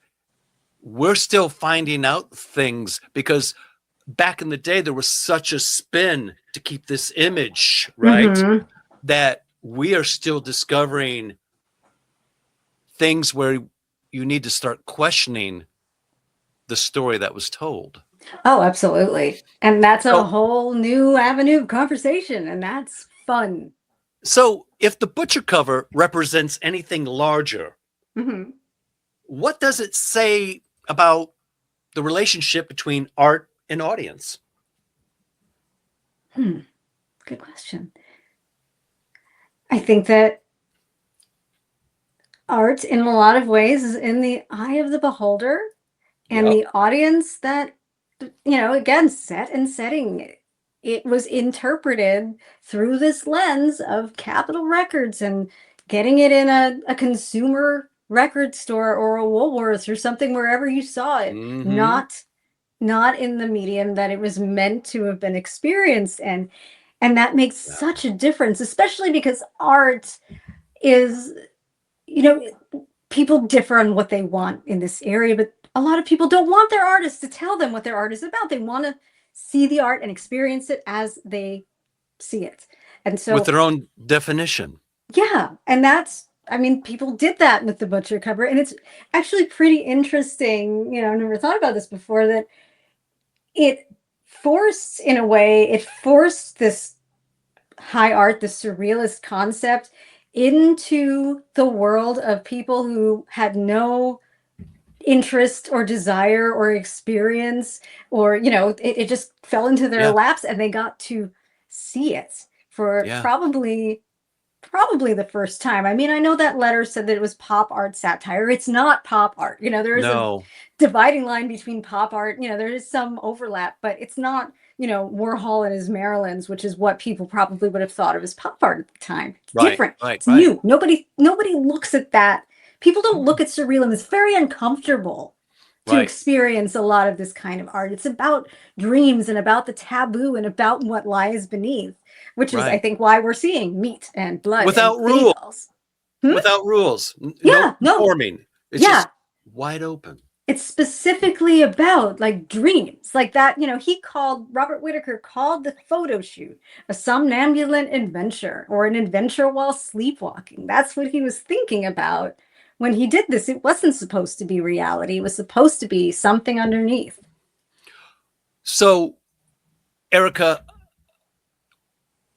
we're still finding out things because back in the day, there was such a spin to keep this image, right? Mhm. That we are still discovering things where you need to start questioning the story that was told. Oh, absolutely. And that's a So, whole new avenue of conversation, and that's fun. so if the butcher cover represents anything larger, Mhm. what does it say about the relationship between art and audience? Good question. I think that art, in a lot of ways, is in the eye of the beholder, and Yep. the audience that, again, set and setting. It was interpreted through this lens of Capitol Records and getting it in a consumer record store or a Woolworths or something, wherever you saw it, Mm-hmm. not in the medium that it was meant to have been experienced. And that makes Yeah. such a difference, especially because art is, you know, people differ on what they want in this area, but a lot of people don't want their artists to tell them what their art is about. They want to see the art and experience it as they see it. And With so, their own definition. yeah, and people did that with the butcher cover, and it's actually pretty interesting. I've never thought about this before, that it it forced this high art, the surrealist concept, into the world of people who had no interest or desire or experience, or it just fell into their Yeah. laps, and they got to see it for Yeah. probably the first time. I mean, I know that letter said that it was pop art satire. It's not pop art. There is a No. dividing line between pop art. There is some overlap, but it's not, Warhol and his Marylands, which is what people probably would have thought of as pop art at the time. It's Right. different. Right. It's Right. new. Nobody looks at that. People don't look at surrealism. It's very uncomfortable to Right. experience a lot of this kind of art. It's about dreams and about the taboo and about what lies beneath, which is, I Right. think, why we're seeing meat and blood and Without rules. bagels. Hmm? Without rules. No Yeah, no, conforming. It's yeah, just wide open. it's specifically about like dreams, like that. Robert Whitaker called the photo shoot a somnambulant adventure or an adventure while sleepwalking. That's what he was thinking about when he did this. It wasn't supposed to be reality. It was supposed to be something underneath. So, Erika,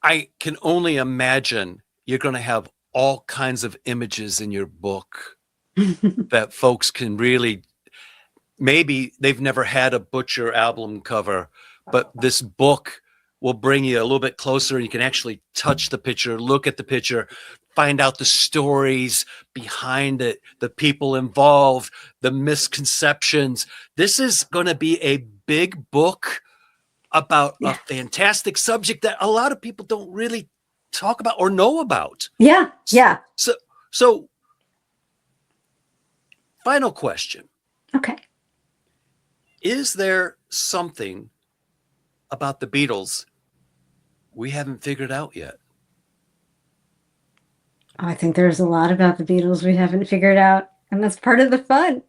I can only imagine you're going to have all kinds of images in your book that folks can really, maybe they've never had a Butcher album cover, but this book will bring you a little bit closer and you can actually touch the picture, look at the picture, find out the stories behind it, the people involved, the misconceptions. This is going to be a big book about a fantastic subject that a lot of people don't really talk about or know about. Yeah. So final question. Okay. Is there something about the Beatles we haven't figured out yet? I think there's a lot about the Beatles we haven't figured out, and that's part of the fun.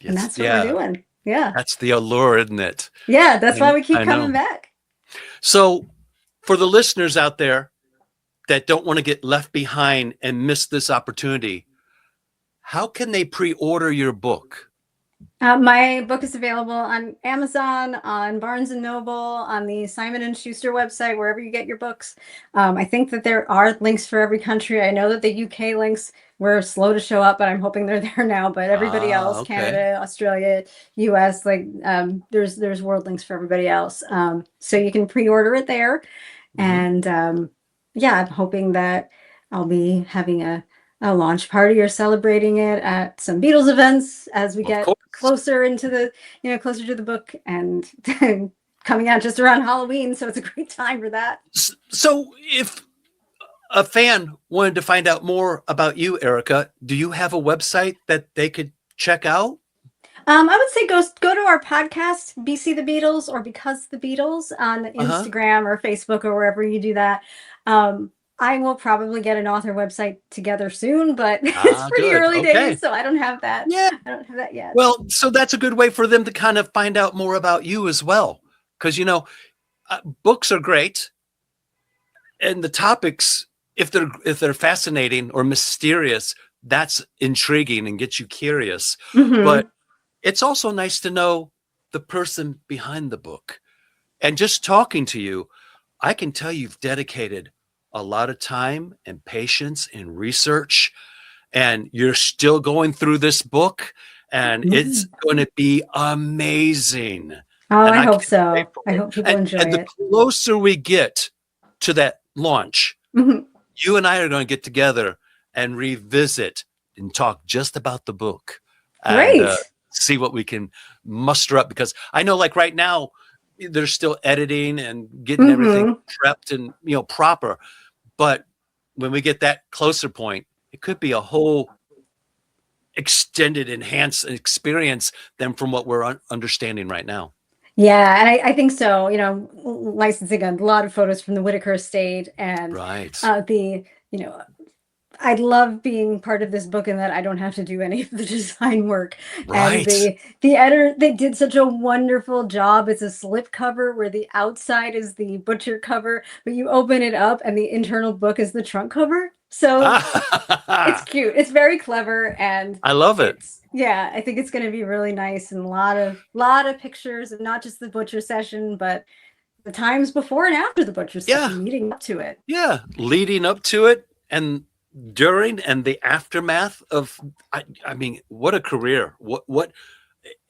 And that's what we're doing. Yeah. That's the allure, isn't it? Yeah, that's why we keep coming back. So for the listeners out there that don't want to get left behind and miss this opportunity, how can they pre-order your book? My book is available on Amazon, on Barnes & Noble, on the Simon & Schuster website, wherever you get your books. I think that there are links for every country. I know that the UK links were slow to show up, but I'm hoping they're there now. But everybody else, okay. Canada, Australia, US, there's world links for everybody else. So you can pre-order it there. And I'm hoping that I'll be having a launch party or celebrating it at some Beatles events as we get closer into closer to the book, and coming out just around Halloween. So it's a great time for that. So if a fan wanted to find out more about you, Erika, do you have a website that they could check out? I would say go to our podcast, BC the Beatles or Because the Beatles on Instagram or Facebook or wherever you do that. I will probably get an author website together soon, but it's pretty early days, so I don't have that. Yeah. I don't have that yet. Well, so that's a good way for them to kind of find out more about you as well. Because, books are great. And the topics, if they're fascinating or mysterious, that's intriguing and gets you curious. But it's also nice to know the person behind the book. And just talking to you, I can tell you've dedicated a lot of time and patience and research, and you're still going through this book, and it's going to be amazing. Oh, I hope so. I hope people enjoy it. And the closer we get to that launch, you and I are going to get together and revisit and talk just about the book. Great. And see what we can muster up, because I know, like right now, they're still editing and getting everything prepped and proper. But when we get that closer point, it could be a whole extended, enhanced experience than from what we're understanding right now. Yeah, and I think so. Licensing a lot of photos from the Whitaker estate, and I love being part of this book in that I don't have to do any of the design work. Right. And the editor, they did such a wonderful job. It's a slip cover where the outside is the Butcher cover, but you open it up and the internal book is the trunk cover. So it's cute. It's very clever, and I love it. Yeah, I think it's going to be really nice, and a lot of pictures, and not just the Butcher session, but the times before and after the Butcher session, leading up to it. Yeah, leading up to it, and during and the aftermath of, I mean, what a career. What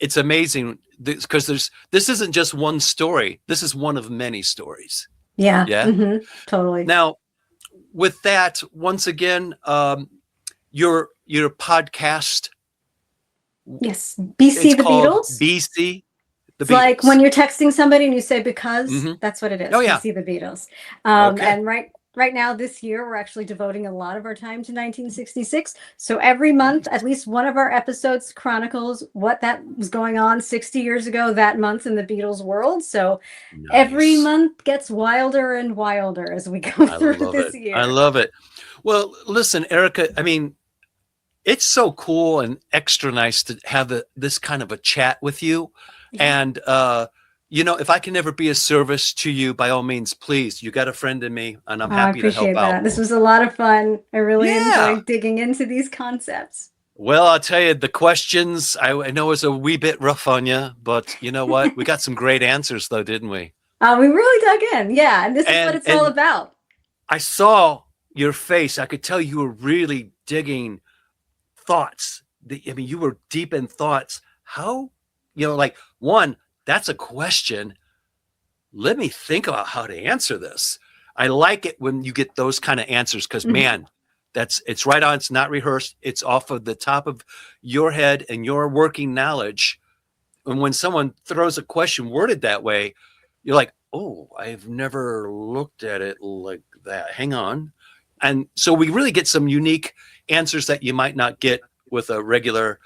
it's amazing, because this isn't just one story. This is one of many stories. Yeah. Yeah. Totally. Now, with that, once again, your podcast. Yes. BC the Beatles. BC the Beatles. Like when you're texting somebody and you say because, that's what it is. Oh, yeah. BC the Beatles. And right now, this year, we're actually devoting a lot of our time to 1966. So every month, at least one of our episodes chronicles what that was going on 60 years ago that month in the Beatles world. So every month gets wilder and wilder as we go through this year. I love it. Well, listen, Erika, I mean, it's so cool and extra nice to have this kind of a chat with you. Yeah. And, if I can ever be a service to you, by all means, please, you got a friend in me and I'm Oh, I happy to help appreciate out. that. This was a lot of fun. I really Yeah. enjoyed digging into these concepts. Well, I'll tell you, the questions, I know was a wee bit rough on you, but you know what? We got some great answers though, didn't we? We really dug in. Yeah. And this is what And it's all about. I saw your face. I could tell you were really digging thoughts. You were deep in thoughts. How, like, one, that's a question. Let me think about how to answer this. I like it when you get those kind of answers because, man, it's right on. It's not rehearsed. It's off of the top of your head and your working knowledge. And when someone throws a question worded that way, you're like, oh, I've never looked at it like that. Hang on. And so we really get some unique answers that you might not get with a regular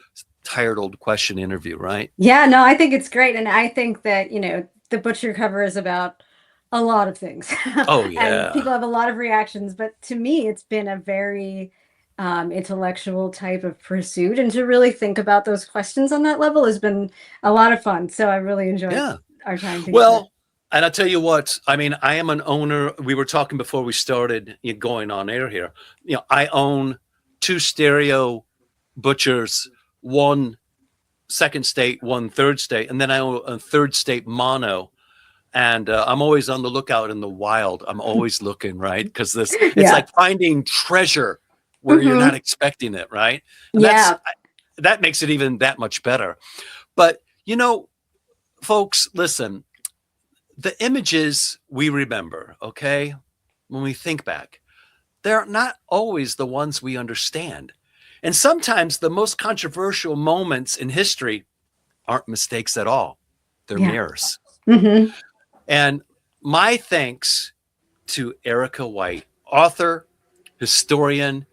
tired old question interview, right? Yeah, no, I think it's great. And I think that, the butcher cover is about a lot of things. Oh, yeah. And people have a lot of reactions. But to me, it's been a very intellectual type of pursuit. And to really think about those questions on that level has been a lot of fun. So I really enjoyed our time together. Well, and I'll tell you what, I am an owner. We were talking before we started going on air here. I own 2 stereo butchers, 1 second state, 1 third state, and then I own a third state mono. And I'm always on the lookout in the wild. I'm always looking, right? Because it's like finding treasure where you're not expecting it, right? And that makes it even that much better. But, folks, listen, the images we remember, okay, when we think back, they're not always the ones we understand. And sometimes the most controversial moments in history aren't mistakes at all. They're mirrors. And my thanks to Ericka White, author, historian,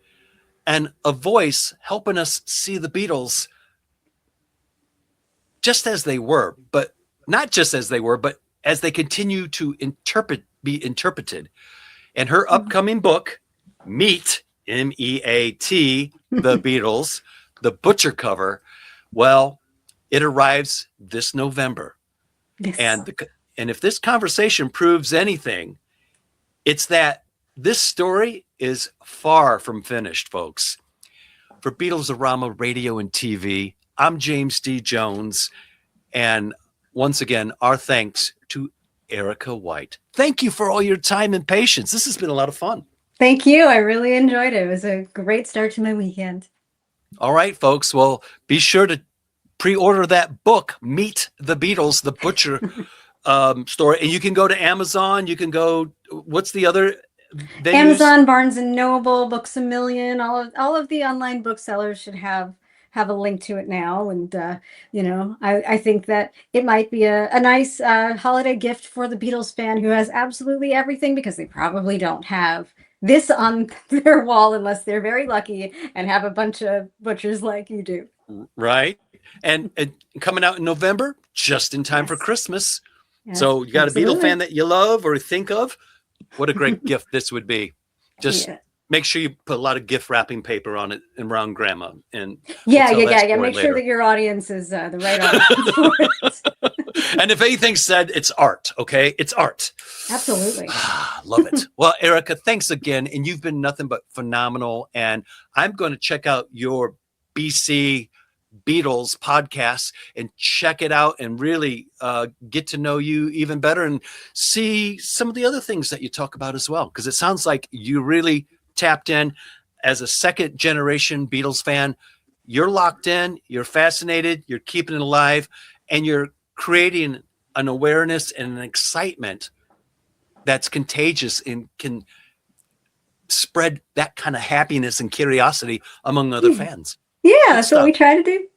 and a voice helping us see the Beatles just as they were, but not just as they were, but as they continue to be interpreted. And her upcoming book, Meet, M-E-A-T, The Beatles, the butcher cover, well, it arrives this November. Yes. And if this conversation proves anything, it's that this story is far from finished, folks. For Beatles-A-Rama Radio and TV, I'm James D. Jones. And once again, our thanks to Ericka White. Thank you for all your time and patience. This has been a lot of fun. Thank you. I really enjoyed it. It was a great start to my weekend. All right, folks. Well, be sure to pre-order that book, Meet the Beatles, the Butcher story. And you can go to Amazon. You can go, what's the other venues? Amazon, Barnes and Noble, Books A Million, all of the online booksellers should have a link to it now. And, I think that it might be a nice holiday gift for the Beatles fan who has absolutely everything, because they probably don't have this on their wall unless they're very lucky and have a bunch of butchers like you do. Right. And coming out in November, just in time for Christmas. Yes, so you got absolutely. a Beatle fan that you love or think of. What a great gift this would be. Just make sure you put a lot of gift wrapping paper on it and around grandma. And Make sure that your audience is the right audience for it. And if anything said, it's art, okay? It's art. Absolutely. Love it. Well, Ericka, thanks again. And you've been nothing but phenomenal. And I'm going to check out your BC Beatles podcast and check it out and really get to know you even better and see some of the other things that you talk about as well. Because it sounds like you really tapped in as a second generation Beatles fan. You're locked in, you're fascinated, you're keeping it alive, and you're creating an awareness and an excitement that's contagious and can spread that kind of happiness and curiosity among other fans. Yeah, that's what we try to do.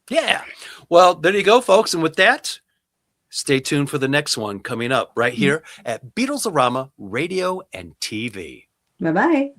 Yeah. Well, there you go, folks. And with that, stay tuned for the next one coming up right here at Beatles-A-Rama Radio and TV. Bye-bye.